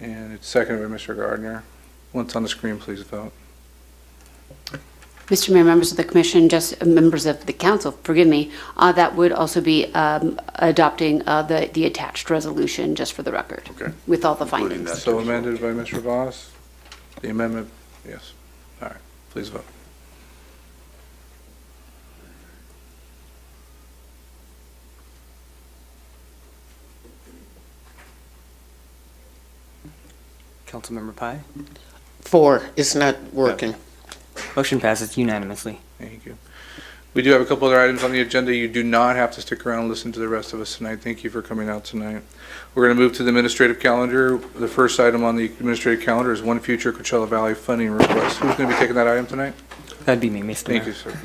And it's seconded by Mr. Gardner. Once on the screen, please vote. Mr. Mayor, members of the commission, just members of the council, forgive me, that would also be adopting the attached resolution, just for the record. Okay. With all the Including findings. that. So amended by Mr. Voss. The amendment, yes. All right, please vote. Councilmember Pai? 4, it's not working. Motion passes unanimously. Thank you. We do have a couple other items on the agenda. You do not have to stick around and listen to the rest of us tonight. Thank you for coming out tonight. We're going to move to the administrative calendar. The first item on the administrative calendar is OneFuture Coachella Valley funding request. Who's going to be taking that item tonight? That'd be me, Mr. Mayor. Thank you, sir.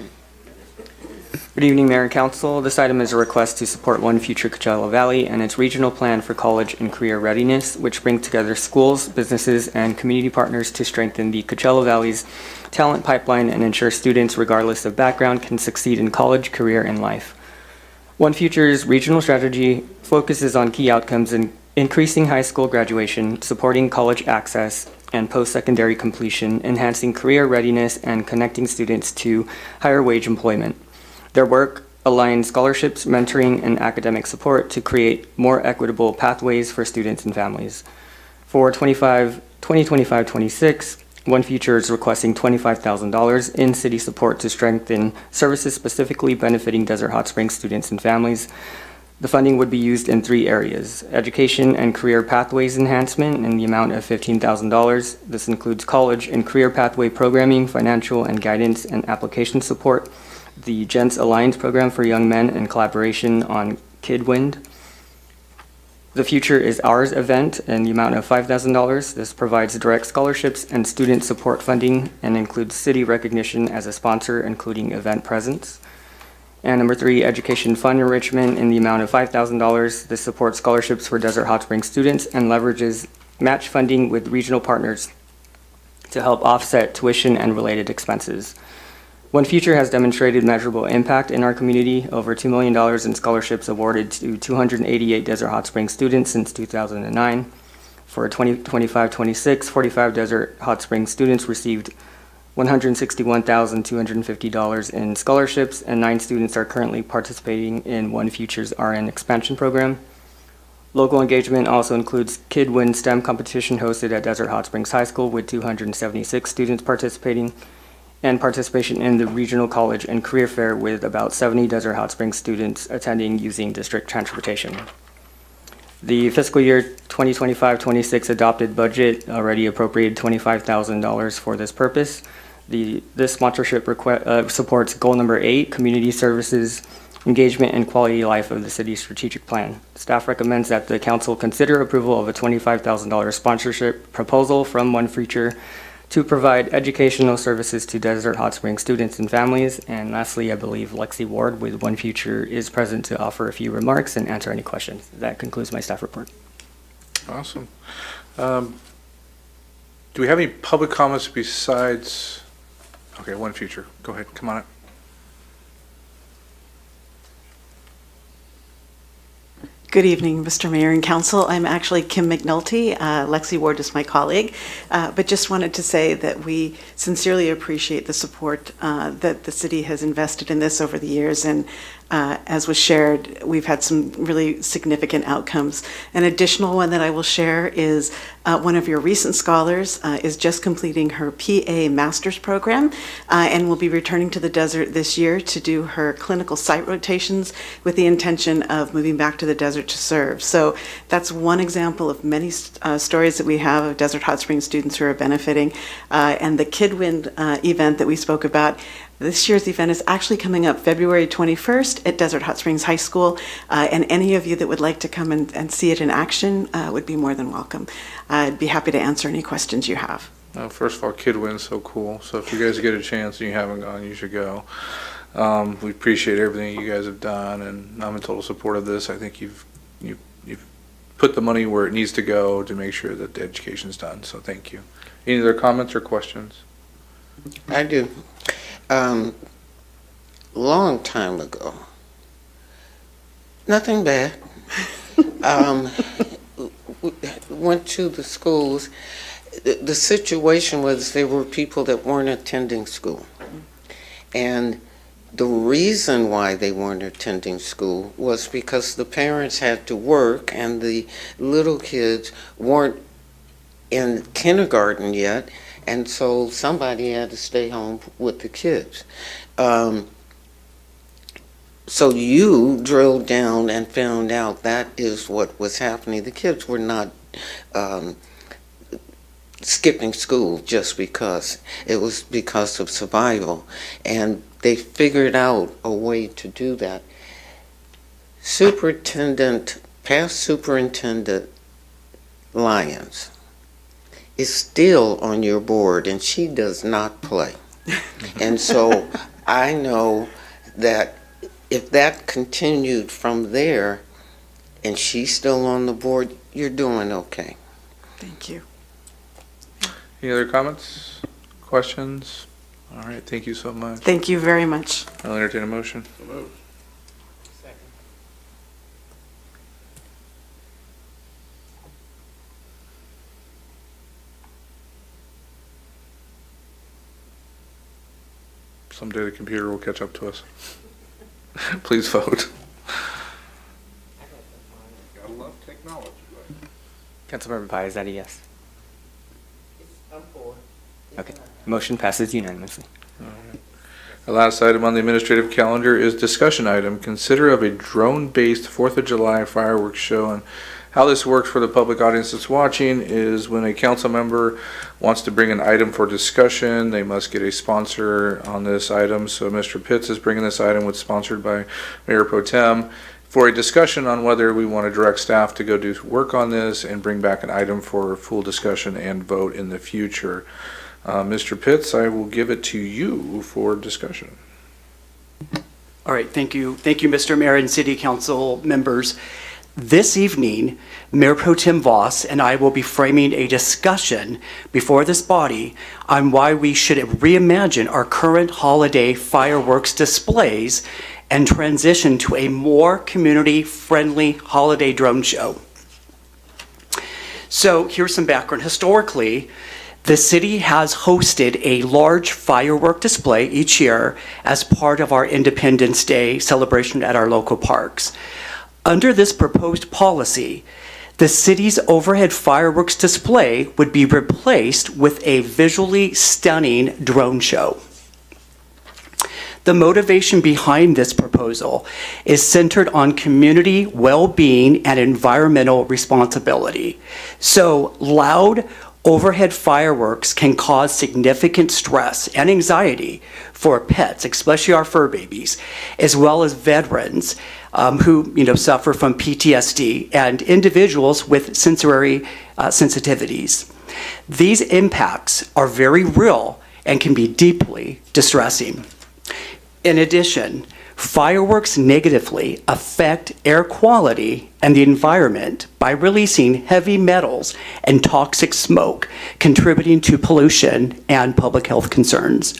Good evening, Mayor and Council. This item is a request to support OneFuture Coachella Valley and its regional plan for college and career readiness, which brings together schools, businesses, and community partners to strengthen the Coachella Valley's talent pipeline and ensure students, regardless of background, can succeed in college, career, and life. OneFuture's regional strategy focuses on key outcomes in increasing high school graduation, supporting college access and post-secondary completion, enhancing career readiness, and connecting students to higher wage employment. Their work aligns scholarships, mentoring, and academic support to create more equitable pathways for students and families. For 2025-26, OneFuture is requesting $25,000 in city support to strengthen services specifically benefiting Desert Hot Springs students and families. The funding would be used in 3 areas: education and career pathways enhancement in the amount of $15,000. This includes college and career pathway programming, financial and guidance and application support, the Gents Alliance program for young men, and collaboration on KidWind. The Future is Ours event in the amount of $5,000. This provides direct scholarships and student support funding and includes city recognition as a sponsor, including event presence. And number 3, education fund enrichment in the amount of $5,000. This supports scholarships for Desert Hot Springs students and leverages match funding with regional partners to help offset tuition and related expenses. OneFuture has demonstrated measurable impact in our community, over $2 million in scholarships awarded to 288 Desert Hot Springs students since 2009. For 2025-26, 45 Desert Hot Springs students received $161,250 in scholarships, and 9 students are currently participating in OneFuture's RN expansion program. Local engagement also includes KidWin STEM competition hosted at Desert Hot Springs High School with 276 students participating, and participation in the Regional College and Career Fair with about 70 Desert Hot Springs students attending using district transportation. The fiscal year 2025-26 adopted budget already appropriated $25,000 for this purpose. This sponsorship supports goal number 8, community services, engagement, and quality of life of the city's strategic plan. Staff recommends that the council consider approval of a $25,000 sponsorship proposal from OneFuture to provide educational services to Desert Hot Springs students and families. And lastly, I believe Lexi Ward with OneFuture is present to offer a few remarks and answer any questions. That concludes my staff report. Awesome. Do we have any public comments besides, okay, OneFuture, go ahead, come on up. Good evening, Mr. Mayor and Council. I'm actually Kim McNulty. Lexi Ward is my colleague, but just wanted to say that we sincerely appreciate the support that the city has invested in this over the years, and as was shared, we've had some really significant outcomes. An additional one that I will share is one of your recent scholars is just completing her PA master's program and will be returning to the desert this year to do her clinical site rotations with the intention of moving back to the desert to serve. So that's one example of many stories that we have of Desert Hot Springs students who are benefiting. And the KidWind event that we spoke about, this year's event is actually coming up February 21st at Desert Hot Springs High School, and any of you that would like to come and see it in action would be more than welcome. I'd be happy to answer any questions you have. First of all, KidWin's so cool, so if you guys get a chance and you haven't gone, you should go. We appreciate everything you guys have done, and I'm in total support of this. I think you've put the money where it needs to go to make sure that the education's done, so thank you. Any other comments or questions? I do. Long time ago, nothing bad, went to the schools. the situation was there were people that weren't attending school. And the reason why they weren't attending school was because the parents had to work and the little kids weren't in kindergarten yet, and so somebody had to stay home with the kids. So you drilled down and found out that is what was happening. The kids were not skipping school just because. It was because of survival. And they figured out a way to do that. Past Superintendent Lyons is still on your board, and she does not play. And so I know that if that continued from there and she's still on the board, you're doing okay. Thank you. Any other comments, questions? All right, thank you so much. Thank you very much. I'll entertain a motion. Someday the computer will catch up to us. Please vote. Gotta love technology. Councilmember Pai, is that a yes? Okay, motion passes unanimously. The last item on the administrative calendar is discussion item. Consider of a drone-based 4th of July fireworks show. And how this works for the public audience that's watching is when a council member wants to bring an item for discussion, they must get a sponsor on this item. So Mr. Pitts is bringing this item, which is sponsored by Mayor Pro Tem, for a discussion on whether we want to direct staff to go do work on this and bring back an item for full discussion and vote in the future. Mr. Pitts, I will give it to you for discussion. All right, thank you. Thank you, Mr. Mayor and City Council members. This evening, Mayor Pro Tem Voss and I will be framing a discussion before this body on why we should reimagine our current holiday fireworks displays and transition to a more community-friendly holiday drone show. So here's some background. Historically, the city has hosted a large firework display each year as part of our Independence Day celebration at our local parks. Under this proposed policy, the city's overhead fireworks display would be replaced with a visually stunning drone show. The motivation behind this proposal is centered on community well-being and environmental responsibility. So loud overhead fireworks can cause significant stress and anxiety for pets, especially our fur babies, as well as veterans who suffer from PTSD and individuals with sensory sensitivities. These impacts are very real and can be deeply distressing. In addition, fireworks negatively affect air quality and the environment by releasing heavy metals and toxic smoke, contributing to pollution and public health concerns.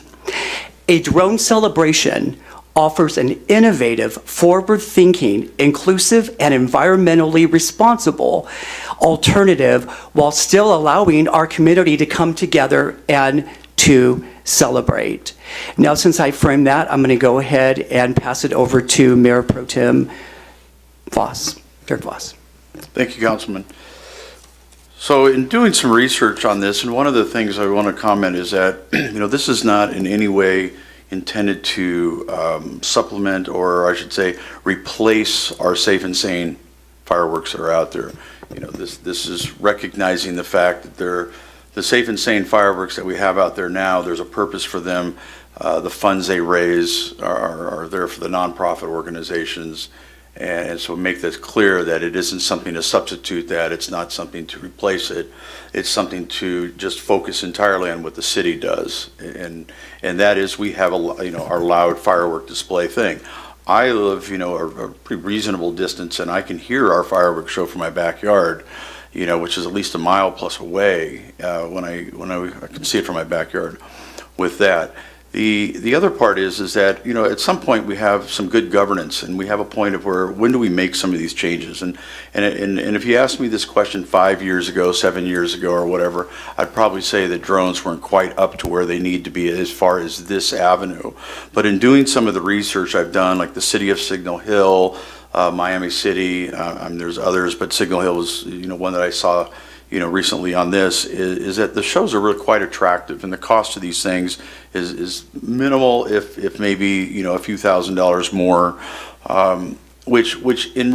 A drone celebration offers an innovative, forward-thinking, inclusive, and environmentally responsible alternative while still allowing our community to come together and to celebrate. Now, since I framed that, I'm going to go ahead and pass it over to Mayor Pro Tem Voss, Dirk Voss. Thank you, Councilman. So in doing some research on this, and one of the things I want to comment is that, this is not in any way intended to supplement, or I should say, replace our safe and sane fireworks that are out there. This is recognizing the fact that the safe and sane fireworks that we have out there now, there's a purpose for them. The funds they raise are there for the nonprofit organizations. And so make this clear that it isn't something to substitute that. It's not something to replace it. It's something to just focus entirely on what the city does. And that is, we have our loud firework display thing. I live, a pretty reasonable distance, and I can hear our fireworks show from my backyard, which is at least a mile plus away when I can see it from my backyard. With that, The other part is that, at some point we have some good governance, and we have a point of when do we make some of these changes? And if you asked me this question 5 years ago, 7 years ago, or whatever, I'd probably say that drones weren't quite up to where they need to be as far as this avenue. But in doing some of the research I've done, like the city of Signal Hill, Miami City, there's others, but Signal Hill was, one that I saw recently on this, is that the shows are really quite attractive, and the cost of these things is minimal, if maybe, a few $1,000s more, which in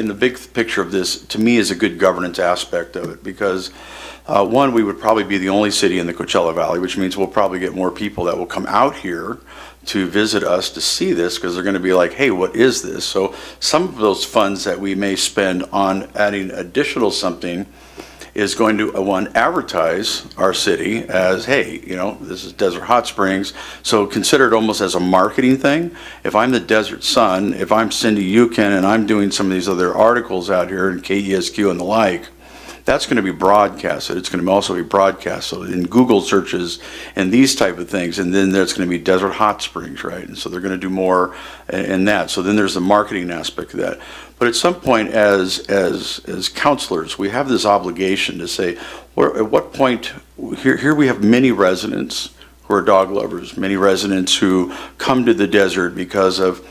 the big picture of this, to me, is a good governance aspect of it, because one, we would probably be the only city in the Coachella Valley, which means we'll probably get more people that will come out here to visit us to see this, because they're going to be like, hey, what is this? So some of those funds that we may spend on adding additional something is going to, advertise our city as, hey, this is Desert Hot Springs. So consider it almost as a marketing thing. If I'm the Desert Sun, if I'm Cindy Yukin and I'm doing some of these other articles out here in KESQ and the like, that's going to be broadcasted. It's going to also be broadcast so in Google searches and these type of things. And then there's going to be Desert Hot Springs, right? And so they're going to do more in that. So then there's the marketing aspect of that. But at some point, as counselors, we have this obligation to say, at what point, here we have many residents who are dog lovers, many residents who come to the desert because of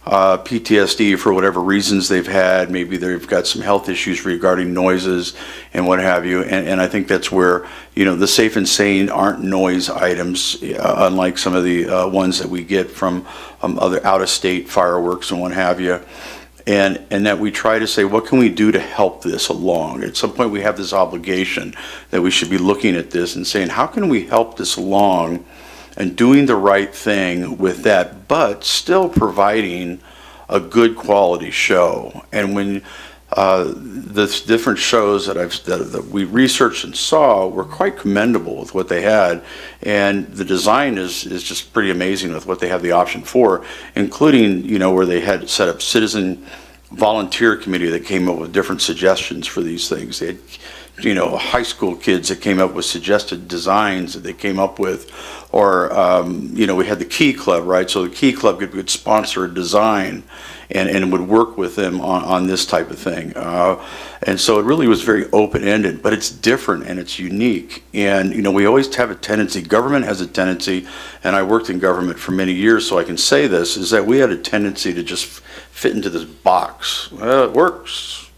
PTSD for whatever reasons they've had. Maybe they've got some health issues regarding noises and what have you. And I think that's where, the safe and sane aren't noise items, unlike some of the ones that we get from other out-of-state fireworks and what have you. And that we try to say, what can we do to help this along? At some point we have this obligation that we should be looking at this and saying, how can we help this along and doing the right thing with that, but still providing a good quality show? And when the different shows that we researched and saw were quite commendable with what they had, and the design is just pretty amazing with what they have the option for, including where they had set up citizen volunteer committee that came up with different suggestions for these things. They had high school kids that came up with suggested designs that they came up with, or we had the Key Club, right? So the Key Club could sponsor a design and would work with them on this type of thing. And so it really was very open-ended, but it's different and it's unique. And, we always have a tendency, government has a tendency, and I worked in government for many years, so I can say this, is that we had a tendency to just fit into this box. Well, it works.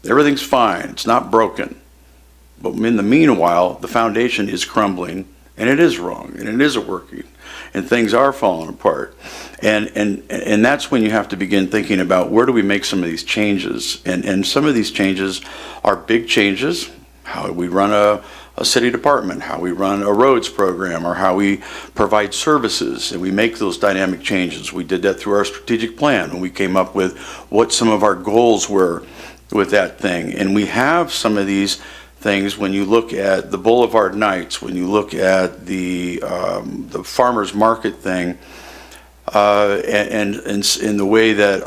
Everything's fine. It's not broken. But in the meanwhile, the foundation is crumbling, and it is wrong, and it isn't working, and things are falling apart. And that's when you have to begin thinking about, where do we make some of these changes? And some of these changes are big changes, how we run a city department, how we run a roads program, or how we provide services, and we make those dynamic changes. We did that through our strategic plan, and we came up with what some of our goals were with that thing. And we have some of these things when you look at the Boulevard Nights, when you look at the farmers market thing, and in the way that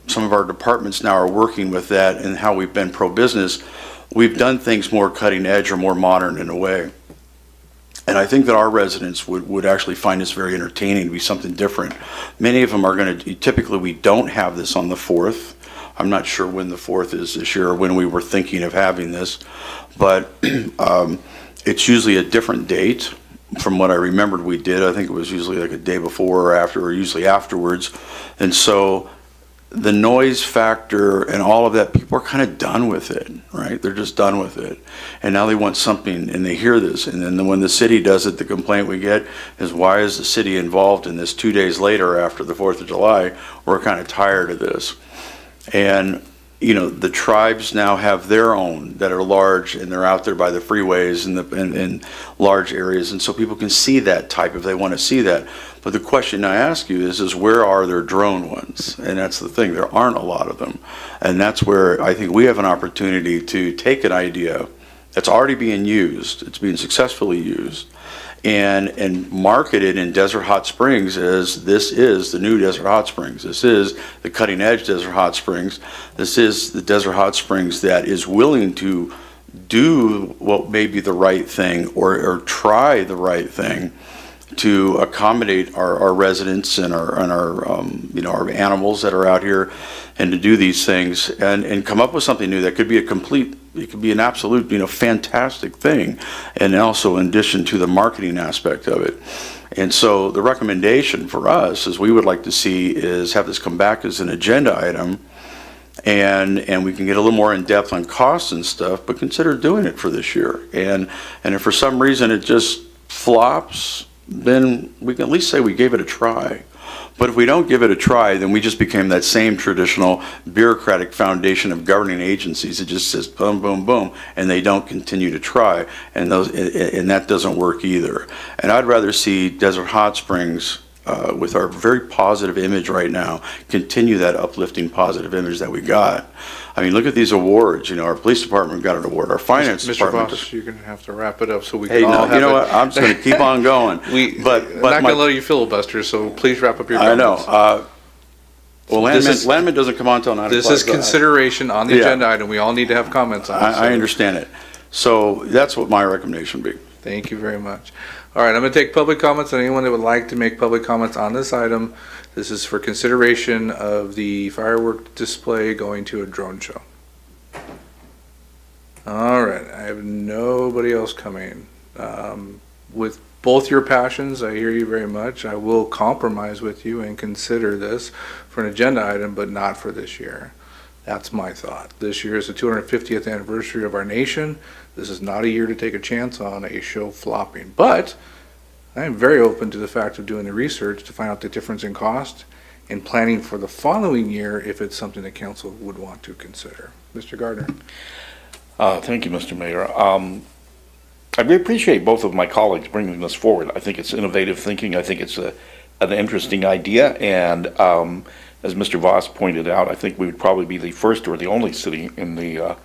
some of our departments now are working with that, and how we've been pro-business, we've done things more cutting edge or more modern in a way. And I think that our residents would actually find this very entertaining, to be something different. Many of them are going to, typically we don't have this on the 4th. I'm not sure when the 4th is this year, or when we were thinking of having this, but it's usually a different date. From what I remembered we did, I think it was usually like a day before or after, or usually afterwards. And so the noise factor and all of that, people are kind of done with it, right? They're just done with it. And now they want something, and they hear this. And then when the city does it, the complaint we get is, why is the city involved in this 2 days later after the 4th of July? We're kind of tired of this. And the tribes now have their own that are large, and they're out there by the freeways and in large areas, and so people can see that type if they want to see that. But the question I ask you is where are their drone ones? And that's the thing, there aren't a lot of them. And that's where I think we have an opportunity to take an idea that's already being used, it's being successfully used, and market it in Desert Hot Springs as, this is the new Desert Hot Springs. This is the cutting edge Desert Hot Springs. This is the Desert Hot Springs that is willing to do what may be the right thing, or try the right thing to accommodate our residents and our you know, our animals that are out here, and to do these things and come up with something new that could be it could be an absolute, you know, fantastic thing, and also in addition to the marketing aspect of it. And so the recommendation for us is we would like to see is have this come back as an agenda item, and we can get a little more in depth on costs and stuff, but consider doing it for this year. And if for some reason it just flops, then we can at least say we gave it a try. But if we don't give it a try, then we just became that same traditional bureaucratic foundation of governing agencies. It just says boom, boom, boom, and they don't continue to try, and that doesn't work either. And I'd rather see Desert Hot Springs, with our very positive image right now, continue that uplifting positive image that we got. I mean, look at these awards. You know, our police department got an award, our finance Mr. department. Voss, you're going to have to wrap it up so we Hey, can all no, have you know it. what? I'm just going to keep on going. I'm But not going my- to let you filibuster, so please wrap up your I comments. know. Well, This is- Landman doesn't come on until 9 o'clock. This is consideration on the Yeah. agenda item. We all need to have comments on it. I understand it. So that's what my recommendation would be. Thank you very much. All right, I'm going to take public comments, and anyone that would like to make public comments on this item, this is for consideration of the firework display going to a drone show. All right, I have nobody else coming. With both your passions, I hear you very much. I will compromise with you and consider this for an agenda item, but not for this year. That's my thought. This year is the 250th anniversary of our nation. This is not a year to take a chance on a show flopping, but I am very open to the fact of doing the research to find out the difference in cost and planning for the following year if it's something that council would want to consider. Mr. Gardner. Thank you, Mr. Mayor. I really appreciate both of my colleagues bringing this forward. I think it's innovative thinking. I think it's an interesting idea. And as Mr. Voss pointed out, I think we would probably be the first or the only city in the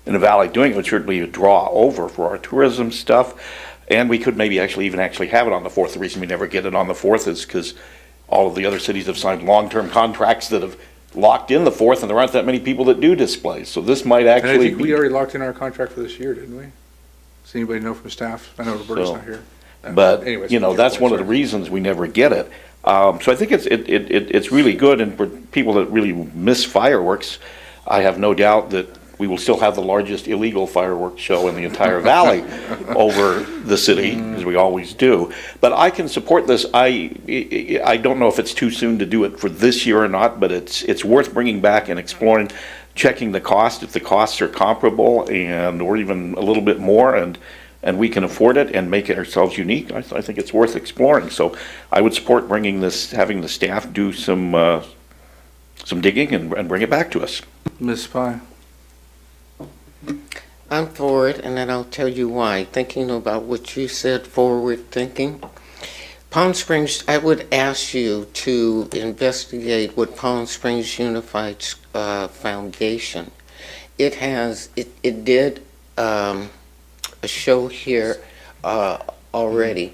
valley doing it, which would be a draw over for our tourism stuff. And we could maybe actually have it on the 4th. The reason we never get it on the 4th is because all of the other cities have signed long-term contracts that have locked in the 4th, and there aren't that many people that do displays. So this might And I actually think we already locked in our contract for this year, didn't we? Does anybody know from staff? I know Roberta's So, not here. But, Anyways, you know, that's one of the reasons we never get it. So I think it's really good, and for people that really miss fireworks, I have no doubt that we will still have the largest illegal fireworks show in the entire valley over the city, as we always do. But I can support this. I don't know if it's too soon to do it for this year or not, but it's worth bringing back and exploring, checking the cost, if the costs are comparable and or even a little bit more, and we can afford it and make it ourselves unique. I think it's worth exploring. So I would support bringing this, having the staff do some digging and bring it back to us. Ms. Pye. I'm for it, and then I'll tell you why. Thinking about what you said, forward thinking. Palm Springs, I would ask you to investigate what Palm Springs Unified Foundation. It did a show here already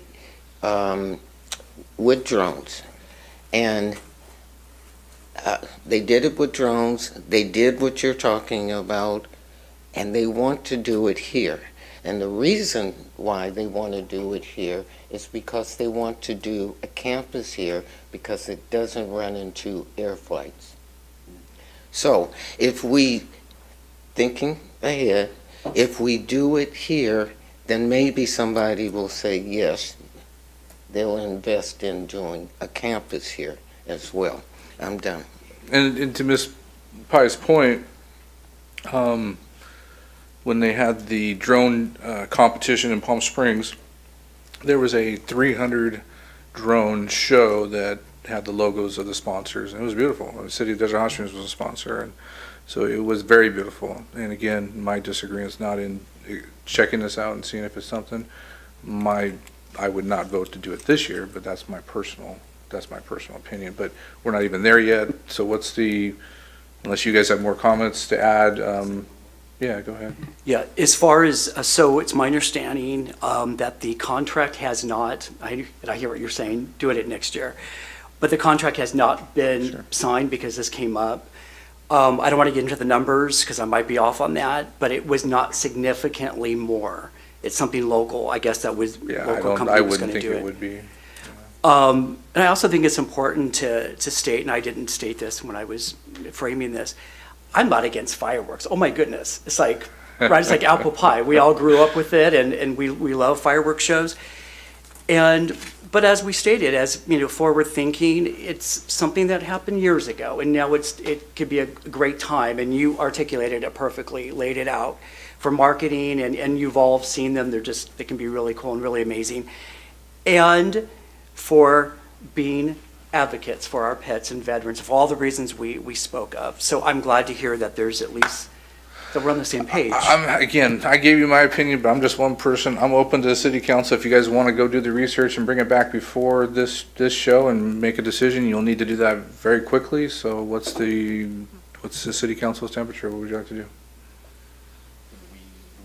with drones, and they did it with drones. They did what you're talking about, and they want to do it here. And the reason why they want to do it here is because they want to do a campus here because it doesn't run into air flights. So if we, thinking ahead, if we do it here, then maybe somebody will say, yes, they'll invest in doing a campus here as well. I'm done. And to Ms. Pye's point, when they had the drone competition in Palm Springs, there was a 300 drone show that had the logos of the sponsors, and it was beautiful. The City of Desert Hot Springs was a sponsor, and so it was very beautiful. And again, my disagreement is not in checking this out and seeing if it's something. I would not vote to do it this year, but that's my personal opinion. But we're not even there yet. So unless you guys have more comments to add, yeah, go ahead. Yeah, as far as, so it's my understanding that the contract has not, I hear what you're saying, doing it next year, but the contract has not been signed because this came up. I don't want to get into the numbers because I might be off on that, but it was not significantly more. It's something local, I guess that was, local company was going to do it. I wouldn't think it would be. And I also think it's important to state, and I didn't state this when I was framing this, I'm not against fireworks. Oh my goodness. It's like, right, it's like apple pie. We all grew up with it and we love fireworks shows. But as we stated, as forward thinking, it's something that happened years ago, and now it could be a great time, and you articulated it perfectly, laid it out for marketing, and you've all seen them. They can be really cool and really amazing. And for being advocates for our pets and veterans, for all the reasons we spoke of. So I'm glad to hear that there's at least, that we're on the same page. Again, I gave you my opinion, but I'm just one person. I'm open to the city council. If you guys want to go do the research and bring it back before this show and make a decision, you'll need to do that very quickly. So what's the city council's temperature? What would you like to do?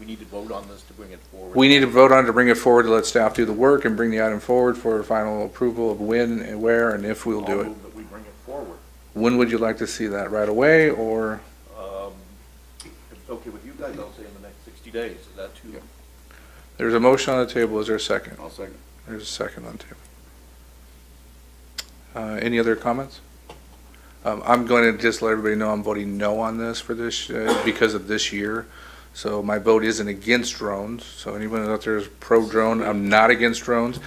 We need to vote on this to bring it forward. We need to vote on it to bring it forward, to let staff do the work and bring the item forward for final approval of when and where and if we'll do it. I'll move that we bring it forward. When would you like to see that? Right away, or? If it's okay with you guys, I'll say in the next 60 days. Is that too? There's a motion on the table. Is there a second? I'll second. There's a second on the table. Any other comments? I'm going to just let everybody know I'm voting no on this for this because of this year. So my vote isn't against drones. So anyone out there is pro-drone, I'm not against drones.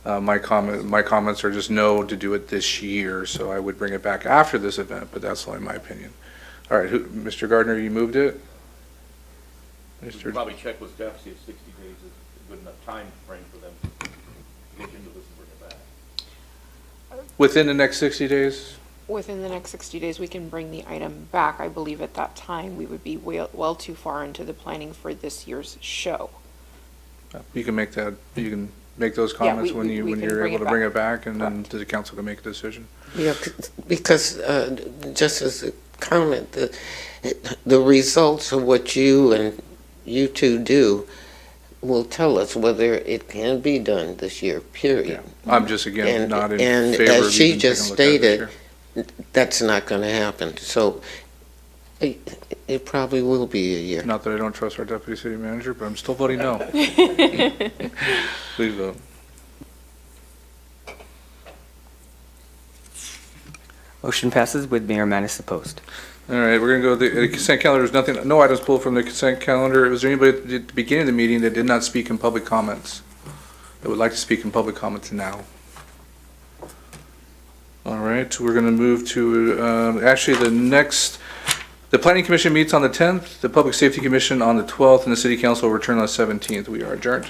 My comments are just no to do it this year. So I would bring it back after this event, but that's only my opinion. All right, Mr. Gardner, you moved it? We should probably check with staff, see if 60 days is a good enough time frame for them to look into this and bring it back. Within the next 60 days? Within the next 60 days, we can bring the item back. I believe at that time, we would be well too far into the planning for this year's show. You can make that, you can make those comments when you're able to bring it back, and then the council can make a decision. Yeah, because just as a comment, the results of what you two do will tell us whether it can be done this year, period. Yeah. I'm just, again, not in and favor of as she even just taking a look at it this stated, year. that's not going to happen. So it probably will be a year. Not that I don't trust our deputy city manager, but I'm still voting no. Please vote. Motion passes with Mayor Manis opposed. All right, we're going to go to the consent calendar. There's nothing, no items pulled from the consent calendar. Was there anybody at the beginning of the meeting that did not speak in public comments, that would like to speak in public comments now? All right, we're going to move to, actually, the Planning Commission meets on the 10th, the Public Safety Commission on the 12th, and the City Council will return on the 17th. We are adjourned.